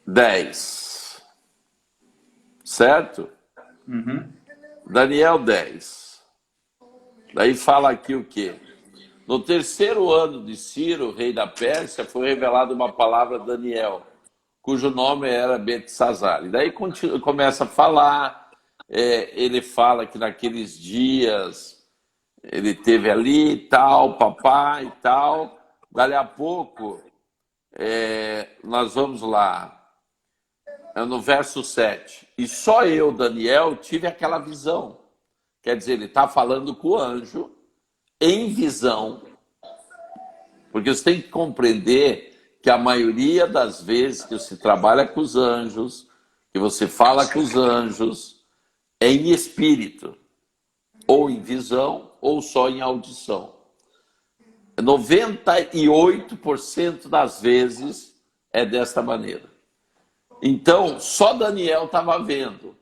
10. Certo? Uhum. Daniel 10. Daí fala aqui o quê? No terceiro ano de Ciro, rei da Pérsia, foi revelada uma palavra a Daniel, cujo nome era Belsazar. E daí começa a falar, ele fala que naqueles dias ele teve ali e tal, papai e tal. Dali a pouco, nós vamos lá, no verso 7. E só eu, Daniel, tive aquela visão. Quer dizer, ele está falando com o anjo, em visão, Porque você tem que compreender que a maioria das vezes que você trabalha com os anjos, que você fala com os anjos, é em espírito, ou em visão, ou só em audição. 98% das vezes é desta maneira. Então, só Daniel estava vendo,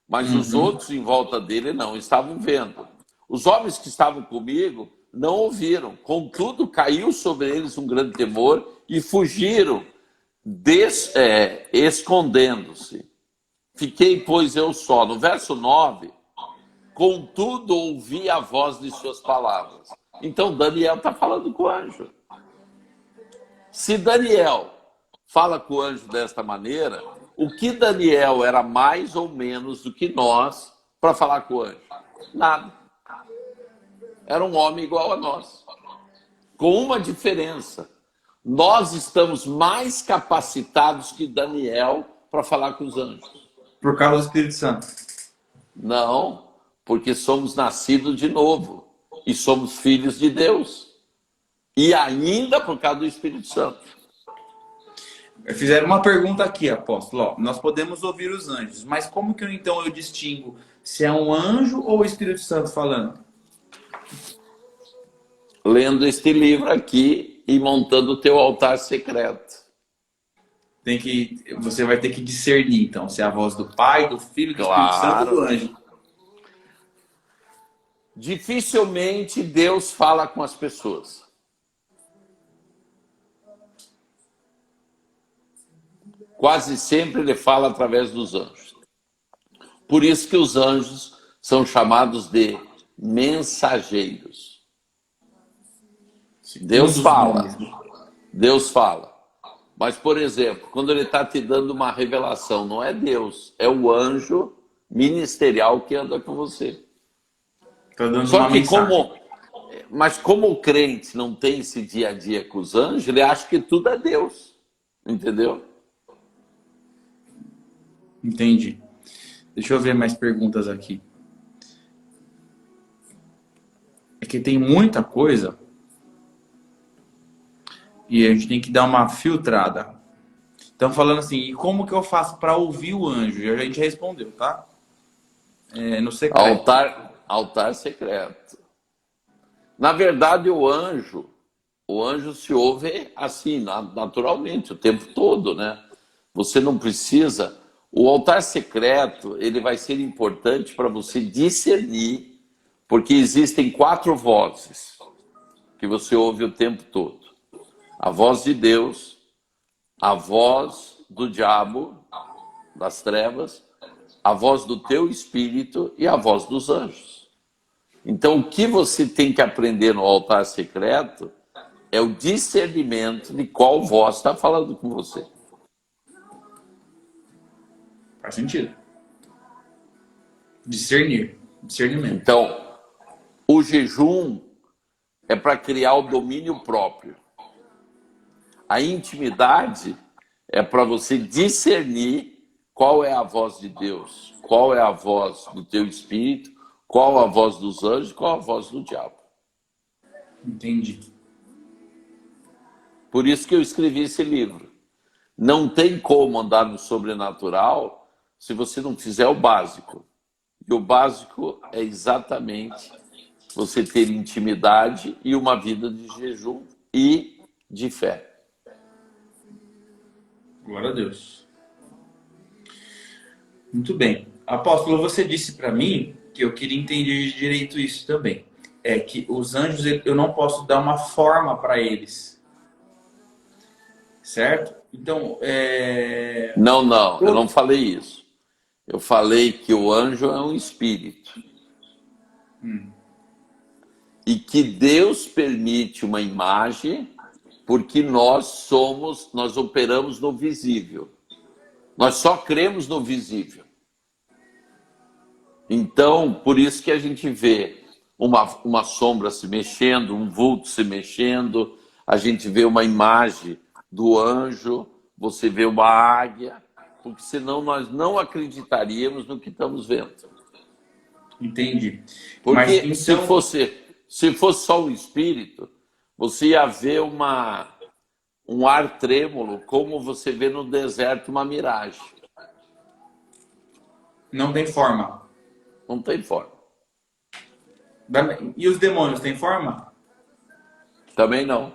mas os outros em volta dele não estavam vendo. Os homens que estavam comigo não ouviram. Contudo, caiu sobre eles um grande temor e fugiram, escondendo-se. Fiquei, pois, eu só. No verso 9, contudo, ouvi a voz de suas palavras. Então, Daniel está falando com o anjo. Se Daniel fala com o anjo desta maneira, o que Daniel era mais ou menos do que nós para falar com o anjo? Nada. Era um homem igual a nós. Com uma diferença. Nós estamos mais capacitados que Daniel para falar com os anjos. Por causa do Espírito Santo. Não, porque somos nascidos de novo. E somos filhos de Deus. E ainda por causa do Espírito Santo. Fizeram uma pergunta aqui, apóstolo. Ó, nós podemos ouvir os anjos, mas como que então eu distingo se é um anjo ou o Espírito Santo falando? Lendo este livro aqui e montando o teu altar secreto. Você vai ter que discernir, então, se é a voz do Pai, do Filho, do Espírito Santo ou do anjo. Dificilmente Deus fala com as pessoas. Quase sempre ele fala através dos anjos. Por isso que os anjos são chamados de mensageiros. Deus fala. Deus fala. Mas, por exemplo, quando ele está te dando uma revelação, não é Deus, é o anjo ministerial que anda com você. Tá dando Só uma que mensagem. como o crente não tem esse dia a dia com os anjos, ele acha que tudo é Deus. Entendeu? Entendi. Deixa eu ver mais perguntas aqui. É que tem muita coisa e a gente tem que dar uma filtrada. Então, falando assim, e como que eu faço para ouvir o anjo? A gente respondeu, tá? No secreto. Altar secreto. Na verdade, o anjo se ouve assim, naturalmente, o tempo todo, né? Você não precisa. O altar secreto, ele vai ser importante para você discernir, porque existem 4 vozes que você ouve o tempo todo. A voz de Deus, a voz do diabo, das trevas, a voz do teu espírito e a voz dos anjos. Então, o que você tem que aprender no altar secreto é o discernimento de qual voz está falando com você. Faz sentido. Discernimento. Então, o jejum é para criar o domínio próprio. A intimidade é para você discernir qual é a voz de Deus, qual é a voz do teu espírito, qual a voz dos anjos, qual a voz do diabo. Entendi. Por isso que eu escrevi esse livro. Não tem como andar no sobrenatural se você não fizer o básico. E o básico é exatamente você ter intimidade e uma vida de jejum e de fé. Glória a Deus. Muito bem. Apóstolo, você disse para mim que eu queria entender direito isso também. É que os anjos, eu não posso dar uma forma para eles. Certo? Então, Não, eu não falei isso. Eu falei que o anjo é um espírito. E que Deus permite uma imagem porque nós operamos no visível. Nós só cremos no visível. Então, por isso que a gente vê uma sombra se mexendo, um vulto se mexendo, a gente vê uma imagem do anjo, você vê uma águia, porque senão nós não acreditaríamos no que estamos vendo. Entendi. Porque Mas, então... se fosse só um espírito, você ia ver um ar trêmulo, como você vê no deserto uma miragem. Não tem forma. Não tem forma. E os demônios têm forma? Também não.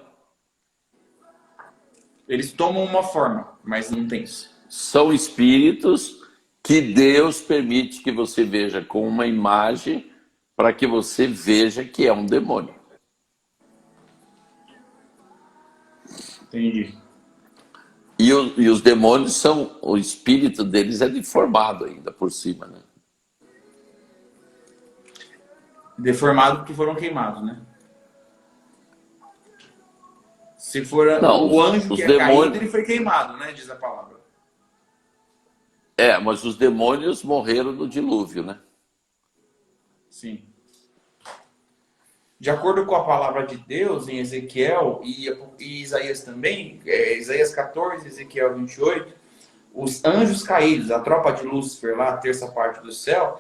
Eles tomam uma forma, mas não tem. São espíritos que Deus permite que você veja com uma imagem para que você veja que é um demônio. Entendi. E os demônios são, o espírito deles é deformado ainda por cima, né? Deformado porque foram queimados, né? Se for Não, o anjo os que é demônios... caído, ele foi queimado, né? Diz a palavra. Mas os demônios morreram no dilúvio, né? Sim. De acordo com a palavra de Deus, em Ezequiel e Isaías também, Isaías 14, Ezequiel 28, os anjos caídos, a tropa de Lúcifer lá, a terça parte do céu,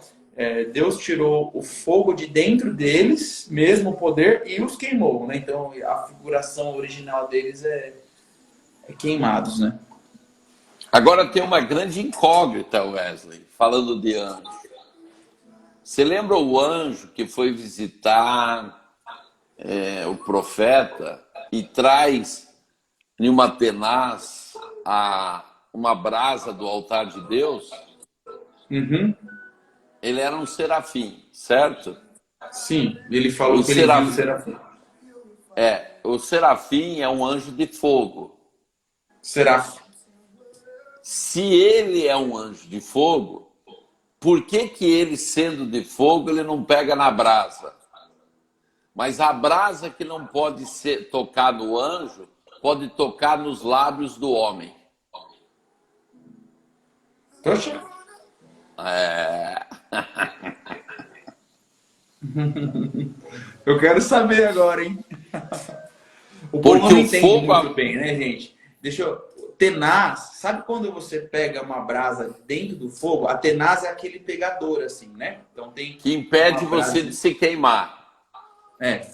Deus tirou o fogo de dentro deles, mesmo o poder, e os queimou, né? Então a figuração original deles é queimados, né? Agora tem uma grande incógnita, Wesley, falando de anjo. Você lembra o anjo que foi visitar o profeta e traz em uma tenaz uma brasa do altar de Deus? Uhum. Ele era um serafim, certo? Sim, ele falou que ele viu o serafim. O serafim é um anjo de fogo. Serafim. Se ele é um anjo de fogo, por que que ele, sendo de fogo, ele não pega na brasa? Mas a brasa que não pode tocar no anjo, pode tocar nos lábios do homem. Poxa. Eu quero saber agora, hein? O povo Porque não o entende fogo... muito bem, né, gente? Deixa eu... Tenaz, sabe quando você pega uma brasa dentro do fogo? A tenaz é aquele pegador, assim, né? Então tem que impede uma você brasa... de se queimar. É.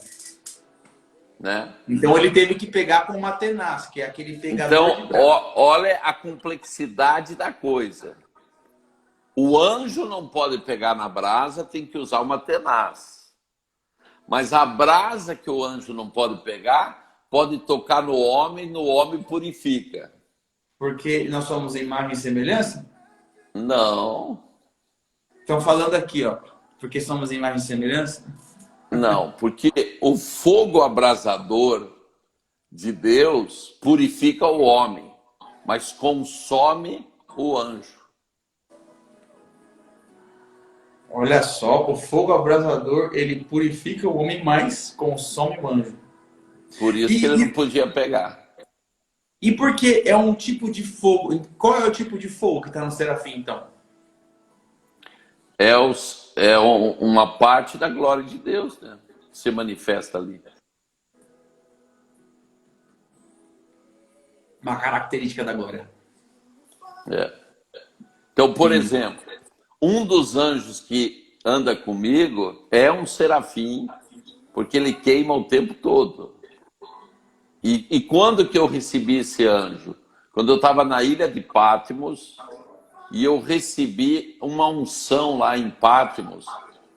Né? Então ele teve que pegar com uma tenaz, que é aquele pegador de Então, brasa. olha a complexidade da coisa. O anjo não pode pegar na brasa, tem que usar uma tenaz. Mas a brasa que o anjo não pode pegar, pode tocar no homem purifica. Porque nós somos imagem e semelhança? Não. Estão falando aqui, ó. Porque somos imagem e semelhança? Não, porque o fogo abrasador de Deus purifica o homem, mas consome o anjo. Olha só, o fogo abrasador, ele purifica o homem, mas consome o anjo. Por isso que ele não podia pegar. E por que é um tipo de fogo? Qual é o tipo de fogo que está no serafim, então? Uma parte da glória de Deus, né? Que se manifesta ali. Uma característica da glória. Então, por exemplo, um dos anjos que anda comigo é um serafim, porque ele queima o tempo todo. E quando que eu recebi esse anjo? Quando eu estava na ilha de Patmos, e eu recebi uma unção lá em Patmos,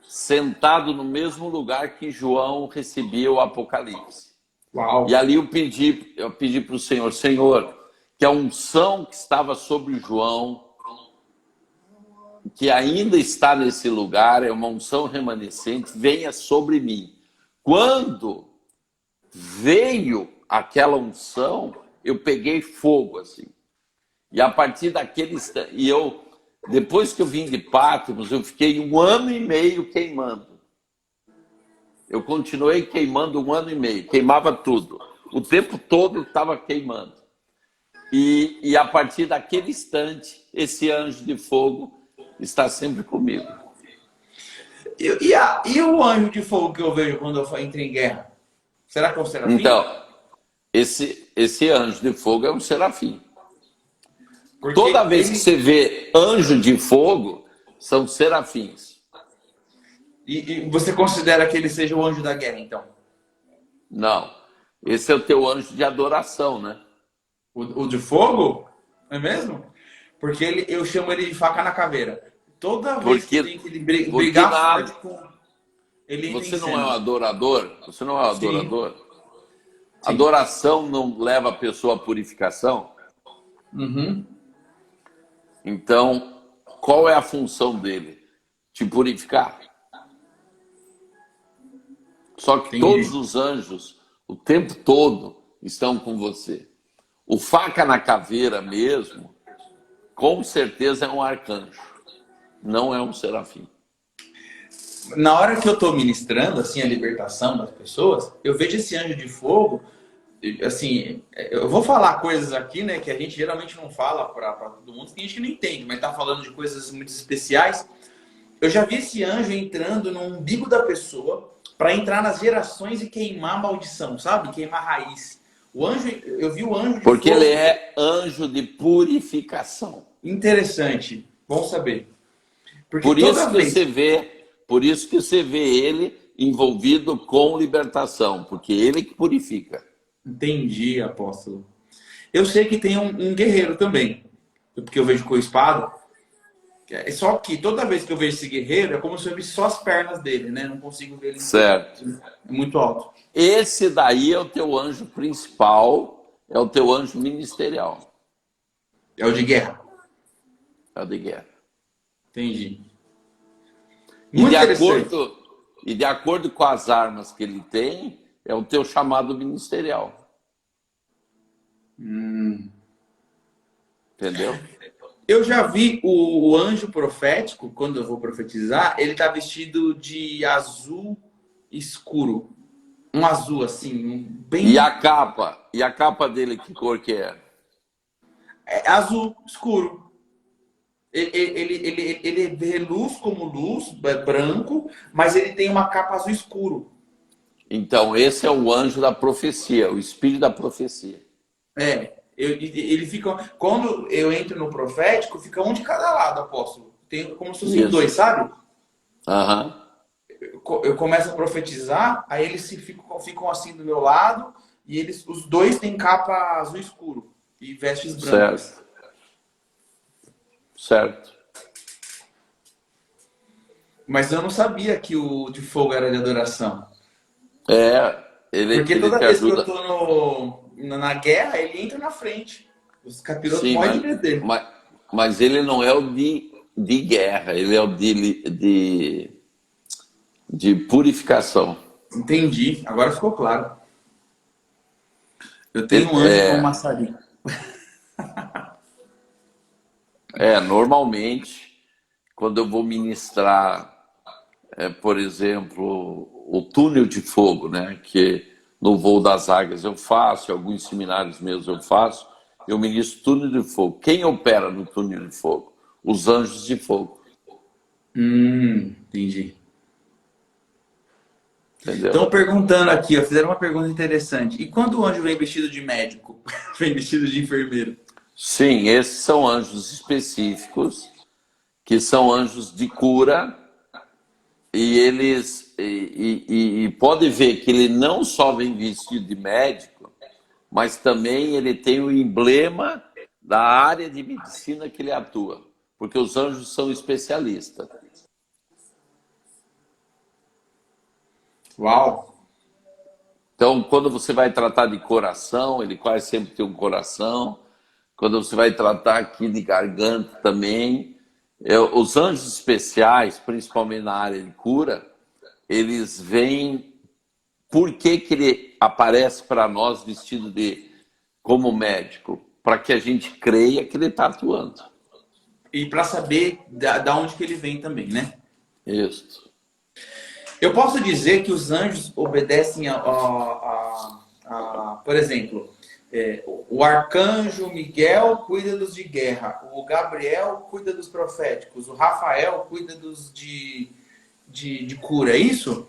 sentado no mesmo lugar que João recebia o Apocalipse. Uau. E ali eu pedi para o Senhor, Senhor, que a unção que estava sobre João, que ainda está nesse lugar, é uma unção remanescente, venha sobre mim. Quando veio aquela unção, eu peguei fogo, assim. E a partir daquele instante, depois que eu vim de Patmos, eu fiquei 1 ano e meio queimando. Eu continuei queimando 1 ano e meio, queimava tudo. O tempo todo eu estava queimando. E a partir daquele instante, esse anjo de fogo está sempre comigo. E o anjo de fogo que eu vejo quando eu entro em guerra? Será que é um serafim? Então, esse anjo de fogo é um serafim. Porque Toda vez que você vê anjo de fogo, são serafins. E você considera que ele seja o anjo da guerra, então? Não. Esse é o teu anjo de adoração, né? O de fogo? Não é mesmo? Porque eu chamo ele de faca na caveira. Toda vez que Porque, tem que ele porque brigar forte com. Ele entra em você não é um cena. adorador? Você não é um Sim, adorador? sim. Adoração não leva a pessoa à purificação? Uhum. Então, qual é a função dele? Te purificar. Só que todos Entendi. os anjos, o tempo todo, estão com você. O faca na caveira mesmo, com certeza é um arcanjo, não é um serafim. Na hora que eu estou ministrando assim a libertação das pessoas, eu vejo esse anjo de fogo, assim, eu vou falar coisas aqui, né, que a gente geralmente não fala para todo mundo, tem gente que não entende, mas tá falando de coisas muito especiais. Eu já vi esse anjo entrando no umbigo da pessoa para entrar nas gerações e queimar a maldição, sabe? Queimar a raiz. O anjo, eu vi o anjo de Porque ele fogo. é anjo de purificação. Interessante, bom saber. Porque Por isso toda que vez. você vê, por isso que você vê ele envolvido com libertação, porque ele que purifica. Entendi, apóstolo. Eu sei que tem um guerreiro também, porque eu vejo com a espada. Só que toda vez que eu vejo esse guerreiro, é como se eu visse só as pernas dele, né? Não consigo ver ele inteiro. Certo. É muito alto. Esse daí é o teu anjo principal, é o teu anjo ministerial, É o de guerra. é o de guerra. Entendi. E Muito interessante. de acordo com as armas que ele tem, é o teu chamado ministerial. Entendeu? Eu já vi o anjo profético, quando eu vou profetizar, ele tá vestido de azul escuro. Um azul assim, E bem. a capa? E a capa dele, que cor que é? É azul escuro. Ele vê luz como luz, é branco, mas ele tem uma capa azul escuro. Então, esse é o anjo da profecia, o espírito da profecia. Ele fica. Quando eu entro no profético, fica um de cada lado, apóstolo. Tem como se fossem Isso. dois, sabe? Aham. Eu começo a profetizar, aí eles ficam assim do meu lado, e os dois têm capa azul escuro e vestes brancas. Certo. Certo. Mas eu não sabia que o de fogo era de adoração. É, Porque ele toda te vez que eu ajuda. tô na guerra, ele entra na frente. Os capirotos Sim, morrem de medo dele. mas ele não é o de guerra, ele é o de purificação. Entendi, agora ficou claro. Eu tenho Ele, um anjo com um maçarico. normalmente, quando eu vou ministrar, por exemplo, o túnel de fogo, né, que no voo das águias eu faço, em alguns seminários meus eu faço, eu ministro túnel de fogo. Quem opera no túnel de fogo? Os anjos de fogo, Entendi. entendeu? Estão perguntando aqui, ó, fizeram uma pergunta interessante. E quando o anjo vem vestido de médico? Vem vestido de enfermeiro? Sim, esses são anjos específicos, que são anjos de cura, e eles e pode ver que ele não só vem vestido de médico, mas também ele tem o emblema da área de medicina que ele atua, porque os anjos são especialistas. Uau! Então, quando você vai tratar de coração, ele quase sempre tem um coração. Quando você vai tratar aqui de garganta também, os anjos especiais, principalmente na área de cura, eles vêm. Por que que ele aparece para nós vestido de como médico? Para que a gente creia que ele está atuando. E para saber da onde que ele vem também, né? Isso. Eu posso dizer que os anjos obedecem por exemplo, o arcanjo Miguel cuida dos de guerra, o Gabriel cuida dos proféticos, o Rafael cuida dos de cura, é isso?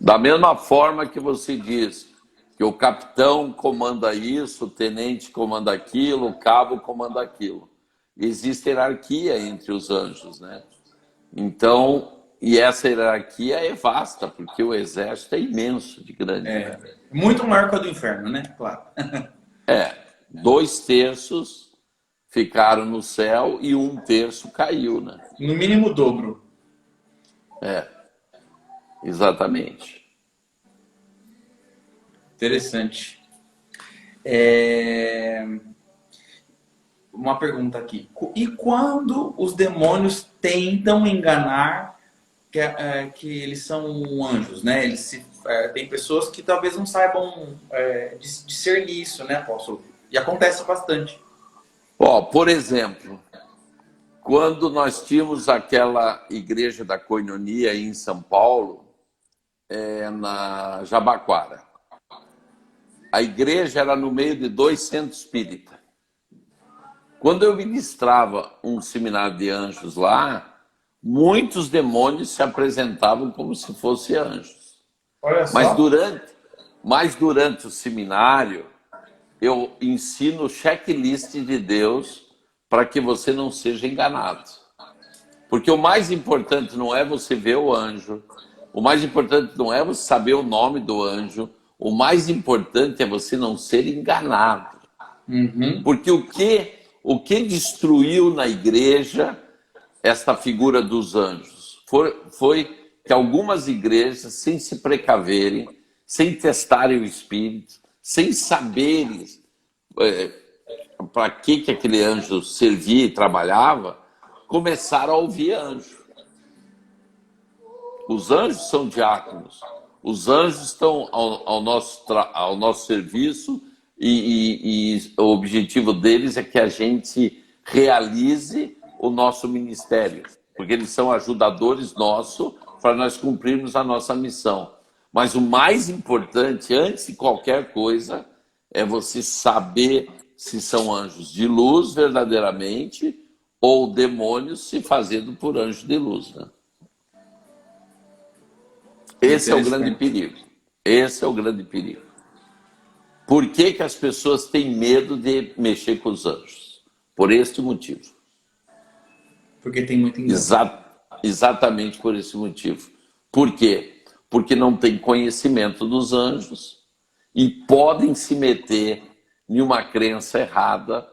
Da mesma forma que você diz que o capitão comanda isso, o tenente comanda aquilo, o cabo comanda aquilo. Existe hierarquia entre os anjos, né? Então, E essa hierarquia é vasta, porque o exército é imenso de grande, né? Muito maior que a do inferno, né? Claro. 2/3 ficaram no céu e 1/3 caiu, né? No mínimo o dobro. Exatamente. Interessante. Uma pergunta aqui. E quando os demônios tentam enganar que eles são anjos, né? Tem pessoas que talvez não saibam discernir isso, né, apóstolo? E acontece bastante. Ó, por exemplo, quando nós tínhamos aquela igreja da Koinonia em São Paulo, na Jabaquara, a igreja era no meio de 2 centros espíritas. Quando eu ministrava um seminário de anjos lá, muitos demônios se apresentavam como se fossem anjos. Olha Mas só. durante o seminário, eu ensino o checklist de Deus para que você não seja enganado. Porque o mais importante não é você ver o anjo, o mais importante não é você saber o nome do anjo, o mais importante é você não ser enganado. Porque o que destruiu na igreja esta figura dos anjos foi que algumas igrejas, sem se precaverem, sem testarem o espírito, sem saberem para que aquele anjo servia e trabalhava, começaram a ouvir anjo. Os anjos são diáconos, os anjos estão ao nosso serviço e o objetivo deles é que a gente realize o nosso ministério, porque eles são ajudadores nossos para nós cumprirmos a nossa missão. Mas o mais importante, antes de qualquer coisa, é você saber se são anjos de luz verdadeiramente ou demônios se fazendo por anjo de luz, né? Esse é o grande perigo. Esse é o grande perigo. Por que que as pessoas têm medo de mexer com os anjos? Por este motivo. Porque tem muito engano. Exatamente por esse motivo. Por quê? Porque não tem conhecimento dos anjos e podem se meter em uma crença errada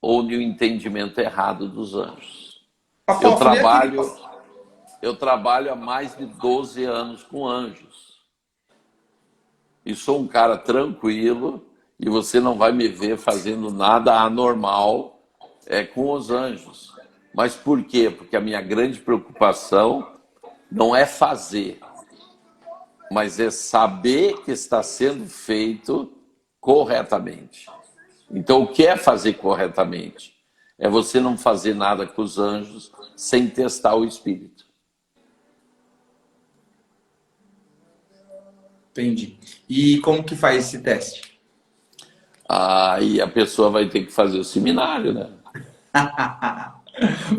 ou em um entendimento errado dos anjos. Eu trabalho há mais de 12 anos com anjos. E sou um cara tranquilo e você não vai me ver fazendo nada anormal com os anjos. Mas por quê? Porque a minha grande preocupação não é fazer, mas é saber que está sendo feito corretamente. Então, o que é fazer corretamente? É você não fazer nada com os anjos sem testar o espírito. Entendi. E como que faz esse teste? Aí a pessoa vai ter que fazer o seminário, né?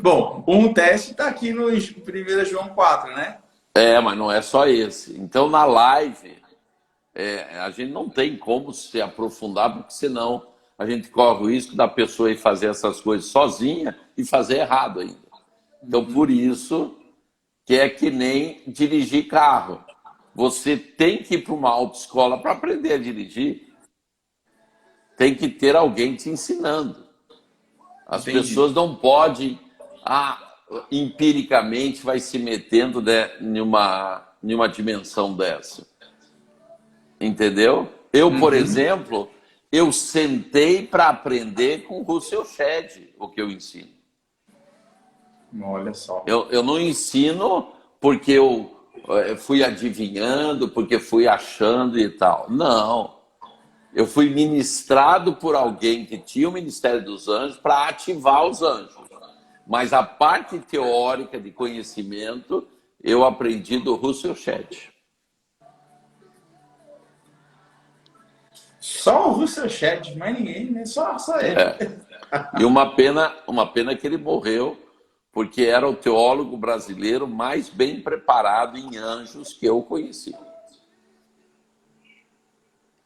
Bom, um teste está aqui no 1 João 4, né? Mas não é só esse. Então, na live, a gente não tem como se aprofundar, porque senão a gente corre o risco da pessoa ir fazer essas coisas sozinha e fazer errado ainda. Então, por isso que é que nem dirigir carro. Você tem que ir para uma autoescola para aprender a dirigir. Tem que ter alguém te ensinando. As pessoas não podem, empiricamente, vai se metendo em uma dimensão dessa. Entendeu? Eu, por exemplo, eu sentei para aprender com o Russell Shedd o que eu ensino. Olha só. Eu não ensino porque eu fui adivinhando, porque fui achando e tal. Não. Eu fui ministrado por alguém que tinha o Ministério dos Anjos para ativar os anjos. Mas a parte teórica de conhecimento eu aprendi do Russell Shedd. Só o Russell Shedd, mais ninguém, né? Só ele. E uma pena que ele morreu, porque era o teólogo brasileiro mais bem preparado em anjos que eu conheci.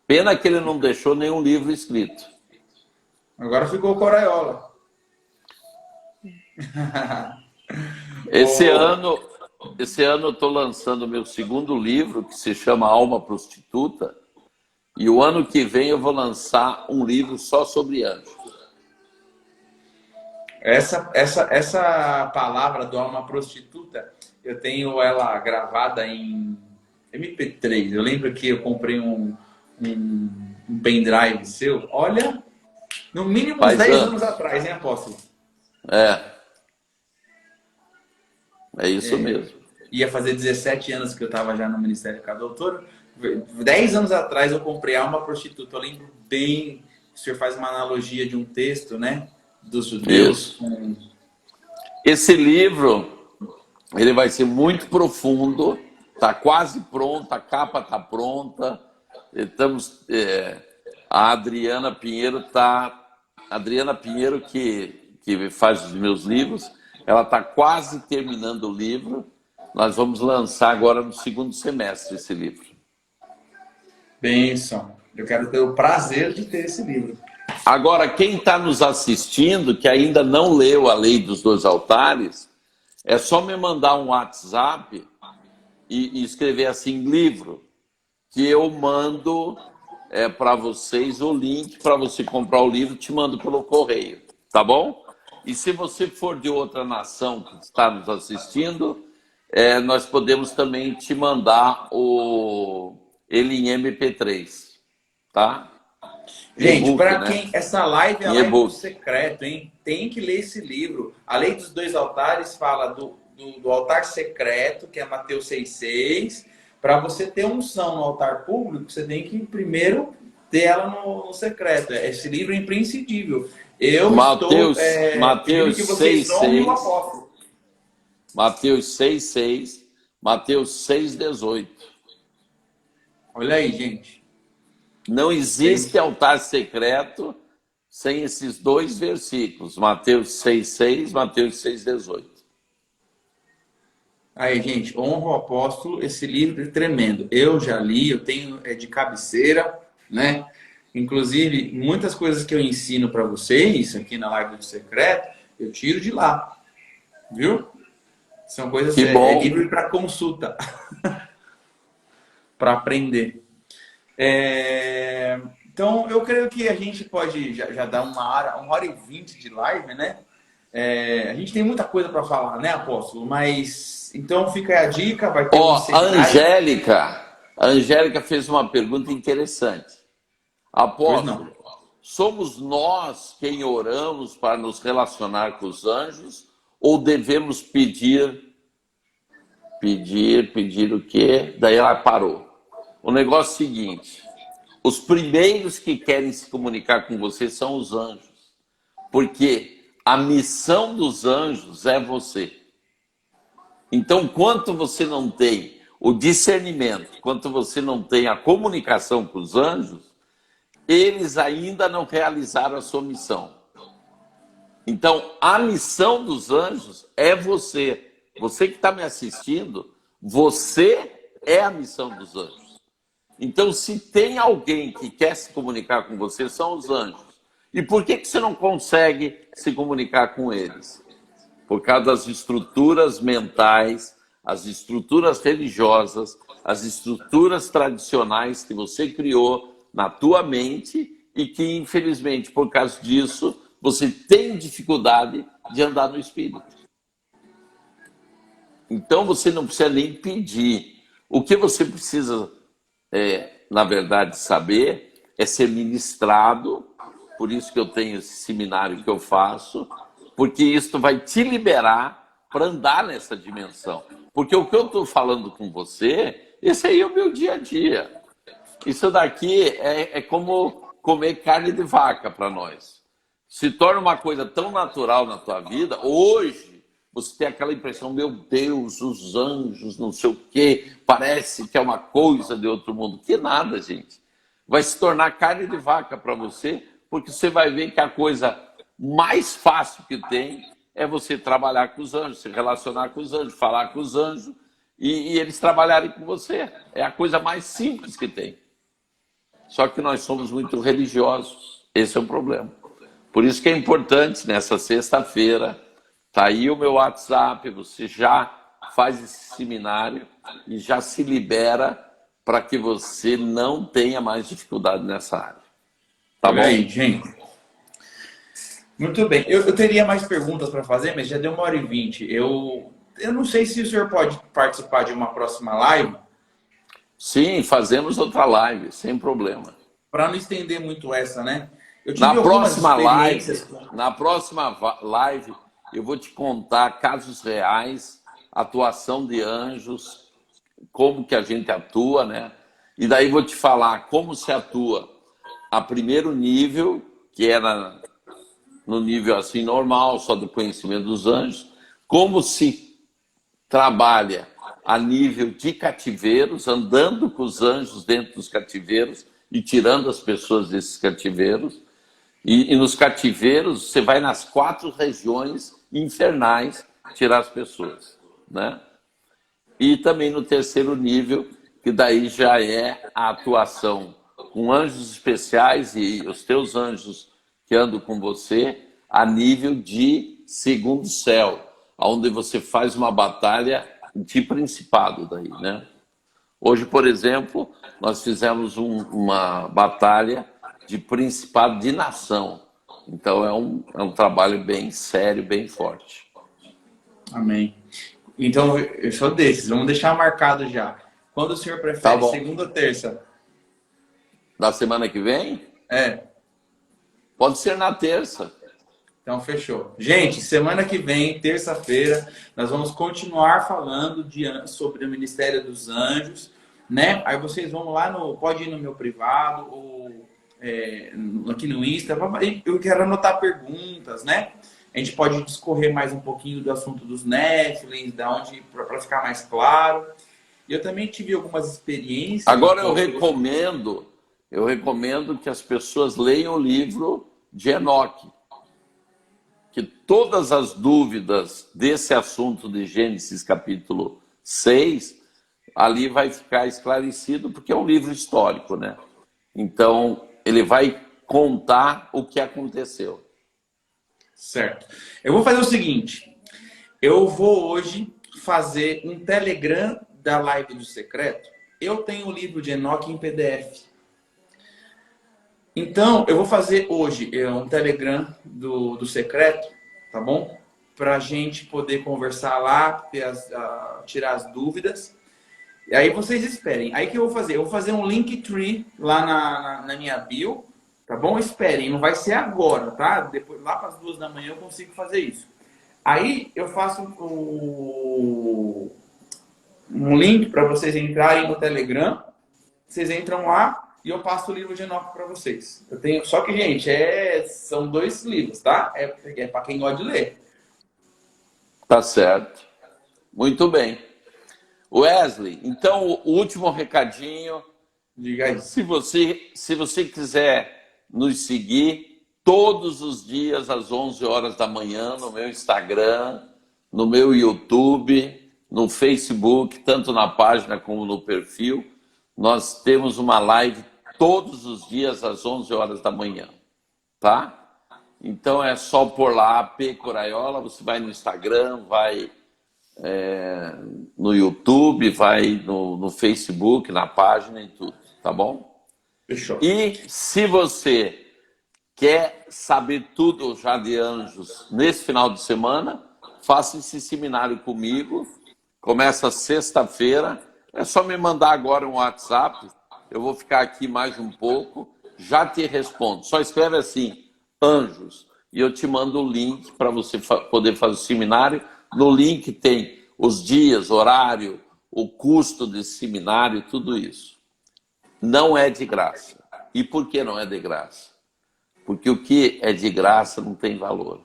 Pena que ele não deixou nenhum livro escrito. Agora ficou Coraiola. Esse ano, esse ano eu estou lançando o meu segundo livro, que se chama Alma Prostituta, e o ano que vem eu vou lançar um livro só sobre anjos. Essa palavra do alma prostituta, eu tenho ela gravada em MP3. Eu lembro que eu comprei um pendrive seu. Olha, no mínimo uns Faz 10 anos anos. atrás, hein, Apóstolo? É isso mesmo. Ia fazer 17 anos que eu estava já no Ministério com a doutora. 10 anos atrás eu comprei Alma Prostituta. Eu lembro bem, o senhor faz uma analogia de um texto, né? Dos judeus. Esse livro, ele vai ser muito profundo, está quase pronto, a capa está pronta. A Adriana Pinheiro que faz os meus livros, ela está quase terminando o livro. Nós vamos lançar agora no segundo semestre esse livro. Benção. Eu quero ter o prazer de ter esse livro. Agora, quem está nos assistindo, que ainda não leu a Lei dos Dois Altares, é só me mandar um WhatsApp e escrever assim, livro, que eu mando para vocês o link para você comprar o livro, te mando pelo correio, tá bom? E se você for de outra nação que está nos assistindo, nós podemos também te mandar ele em MP3, tá? Gente, para né? quem essa live é a live do secreto, hein? Tem que ler esse livro. A Lei dos Dois Altares fala do altar secreto, que é Mateus 6,6. Para você ter unção no altar público, você tem que primeiro ter ela no secreto. Esse livro é imprescindível. Eu Mateus que vocês honrem o apóstolo. Mateus 6,6, Mateus 6,18. Olha aí, gente. Não existe altar secreto sem esses dois versículos, Mateus 6,6, Mateus 6,18. Aí, gente, honra o apóstolo, esse livro é tremendo. Eu já li, eu tenho de cabeceira, né? Inclusive, muitas coisas que eu ensino para vocês aqui na live do secreto, eu tiro de lá, viu? São coisas livre para consulta, para aprender. Então, eu creio que a gente pode já dar 1h20 de live, né? A gente tem muita coisa para falar, né, apóstolo? Mas, então fica a dica, vai ter a Angélica fez uma pergunta interessante. Apóstolo, somos nós quem oramos para nos relacionar com os anjos ou devemos pedir o quê? Daí ela parou. O negócio é o seguinte, os primeiros que querem se comunicar com você são os anjos, porque a missão dos anjos é você. Então, quanto você não tem o discernimento, quanto você não tem a comunicação com os anjos, eles ainda não realizaram a sua missão. Então, a missão dos anjos é você. Você que está me assistindo, você é a missão dos anjos. Então, se tem alguém que quer se comunicar com você, são os anjos. E por que você não consegue se comunicar com eles? Por causa das estruturas mentais, as estruturas religiosas, as estruturas tradicionais que você criou na tua mente e que, infelizmente, por causa disso, você tem dificuldade de andar no Espírito. Então, você não precisa nem pedir. O que você precisa na verdade, saber é ser ministrado, por isso que eu tenho esse seminário que eu faço, porque isso vai te liberar para andar nessa dimensão. Porque o que eu estou falando com você, esse aí é o meu dia a dia. Isso daqui é como comer carne de vaca para nós. Se torna uma coisa tão natural na tua vida, hoje, você tem aquela impressão, meu Deus, os anjos, não sei o quê, parece que é uma coisa de outro mundo. Que nada, gente. Vai se tornar carne de vaca para você, porque você vai ver que a coisa mais fácil que tem é você trabalhar com os anjos, se relacionar com os anjos, falar com os anjos e eles trabalharem com você. É a coisa mais simples que tem. Só que nós somos muito religiosos. Esse é o problema. Por isso que é importante, nessa sexta-feira, tá aí o meu WhatsApp, você já faz esse seminário e já se libera para que você não tenha mais dificuldade nessa área. Tá Olha bom? aí, gente. Muito bem. Eu teria mais perguntas para fazer, mas já deu 1h20. Eu não sei se o senhor pode participar de uma próxima live, Sim, fazemos outra live, sem problema. para não estender muito essa, né? Eu Na tive algumas próxima experiências. live, na próxima live, eu vou te contar casos reais, atuação de anjos, como que a gente atua, né? E daí vou te falar como se atua a primeiro nível, que era no nível assim normal, só do conhecimento dos anjos, como se trabalha a nível de cativeiros, andando com os anjos dentro dos cativeiros e tirando as pessoas desses cativeiros. E nos cativeiros, você vai nas 4 regiões infernais tirar as pessoas, né? E também no terceiro nível, que daí já é a atuação com anjos especiais e os teus anjos que andam com você a nível de segundo céu, onde você faz uma batalha de principado daí, né? Hoje, por exemplo, nós fizemos uma batalha de principado de nação. Então é um trabalho bem sério, bem forte. Amém. Então, eu sou desses. Vamos deixar marcado já. Quando o senhor Tá prefere, bom. segunda ou terça? Da semana que vem? É. Pode ser na terça. Então, fechou. Gente, semana que vem, terça-feira, nós vamos continuar falando sobre o Ministério dos Anjos, né? Aí vocês vão lá pode ir no meu privado ou aqui no Insta. Eu quero anotar perguntas, né? A gente pode discorrer mais um pouquinho do assunto dos Nephilim, para ficar mais claro. E eu também tive algumas experiências. Agora eu recomendo que as pessoas leiam o livro de Enoque, que todas as dúvidas desse assunto de Gênesis capítulo 6, ali vai ficar esclarecido, porque é um livro histórico, né? Então, ele vai contar o que aconteceu. Certo. Eu vou fazer o seguinte. Eu vou hoje fazer um Telegram da live do secreto. Eu tenho o livro de Enoque em PDF. Então, eu vou fazer hoje um Telegram do secreto, tá bom? Para a gente poder conversar lá, tirar as dúvidas. E aí vocês esperem. Aí o que eu vou fazer? Eu vou fazer um Linktree lá na minha bio, tá bom? Esperem, não vai ser agora, tá? Depois, lá para as 2 da manhã eu consigo fazer isso. Aí eu faço um link para vocês entrarem no Telegram. Vocês entram lá e eu passo o livro de Enoque para vocês. Só que, gente, são 2 livros, tá? É para quem gosta de ler. Tá certo. Muito bem. Wesley, então o último recadinho. Diga aí. Se você quiser nos seguir todos os dias às 11 horas da manhã no meu Instagram, no meu YouTube, no Facebook, tanto na página como no perfil, nós temos uma live todos os dias às 11 horas da manhã, tá? Então é só pôr lá AP Coraiola, você vai no Instagram, vai no YouTube, vai no Facebook, na página e tudo, tá bom? Fechou. E se você quer saber tudo já de anjos nesse final de semana, faça esse seminário comigo. Começa sexta-feira. É só me mandar agora um WhatsApp. Eu vou ficar aqui mais um pouco. Já te respondo. Só escreve assim, anjos. E eu te mando o link para você poder fazer o seminário. No link tem os dias, horário, o custo desse seminário, tudo isso. Não é de graça. E por que não é de graça? Porque o que é de graça não tem valor.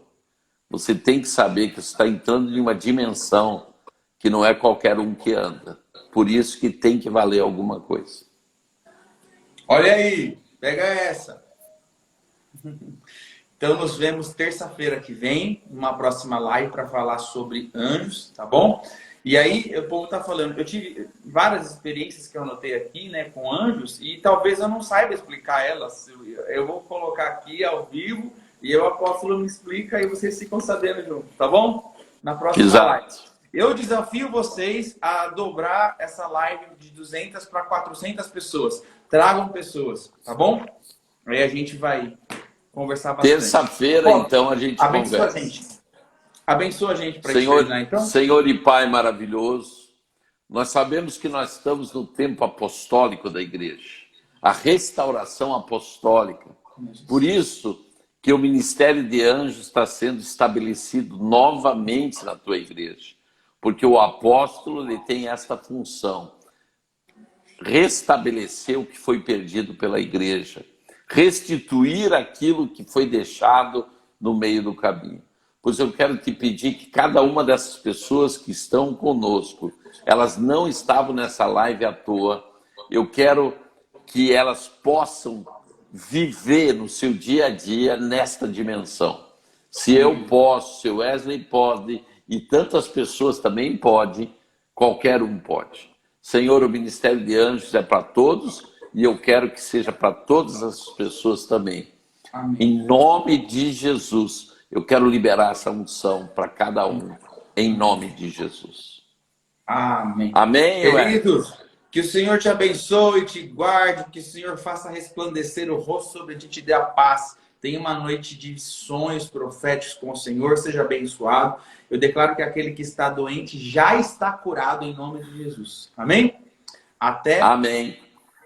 Você tem que saber que você está entrando em uma dimensão que não é qualquer um que anda. Por isso que tem que valer alguma coisa. Olha aí, pega essa. Então nos vemos terça-feira que vem, numa próxima live para falar sobre anjos, tá bom? E aí o povo tá falando, eu tive várias experiências que eu anotei aqui, né, com anjos, e talvez eu não saiba explicar elas. Eu vou colocar aqui ao vivo e o apóstolo me explica e vocês ficam sabendo junto, tá bom? Na próxima live. Eu desafio vocês a dobrar essa live de 200 para 400 pessoas. Tragam pessoas, tá bom? Aí a gente vai conversar bastante. Terça-feira, então, a gente abençoa conversa. A gente. Abençoa a gente para Senhor, terminar, então. Senhor e Pai maravilhoso, nós sabemos que nós estamos no tempo apostólico da igreja, a restauração apostólica. Por isso que o ministério de anjos está sendo estabelecido novamente na tua igreja, porque o apóstolo ele tem esta função, restabelecer o que foi perdido pela igreja, restituir aquilo que foi deixado no meio do caminho. Pois eu quero te pedir que cada uma dessas pessoas que estão conosco, elas não estavam nessa live à toa. Eu quero que elas possam viver no seu dia a dia nesta dimensão. Se eu posso, se o Wesley pode, e tantas pessoas também podem, qualquer um pode. Senhor, o ministério de anjos é para todos e eu quero que seja para todas as pessoas também. Amém. Em nome de Jesus, eu quero liberar essa unção para cada um, em nome de Jesus. Amém. Amém, queridos, que o Senhor te abençoe, te guarde, que o Senhor faça resplandecer o rosto sobre ti e te dê a paz. Tenha uma noite de sonhos proféticos com o Senhor, seja abençoado. Eu declaro que aquele que está doente já está curado em nome de Jesus. Amém? Até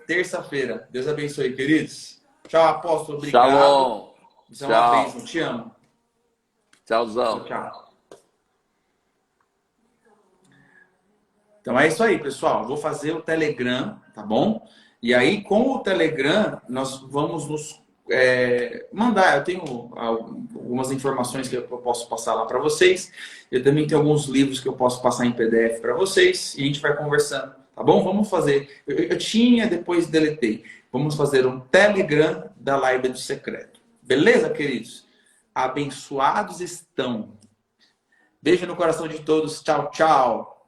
terça-feira. Deus abençoe, queridos. Tchau, apóstolo. Obrigado. Shalom. Isso é uma bênção. Te amo. Tchauzão. Tchau. Então é isso aí, pessoal. Vou fazer o Telegram, tá bom? E aí, com o Telegram, nós vamos nos mandar. Eu tenho algumas informações que eu posso passar lá para vocês. Eu também tenho alguns livros que eu posso passar em PDF para vocês. E a gente vai conversando, tá bom? Vamos fazer. Eu tinha, depois deletei. Vamos fazer um Telegram da Live do Secreto. Beleza, queridos? Abençoados estão. Beijo no coração de todos. Tchau, tchau.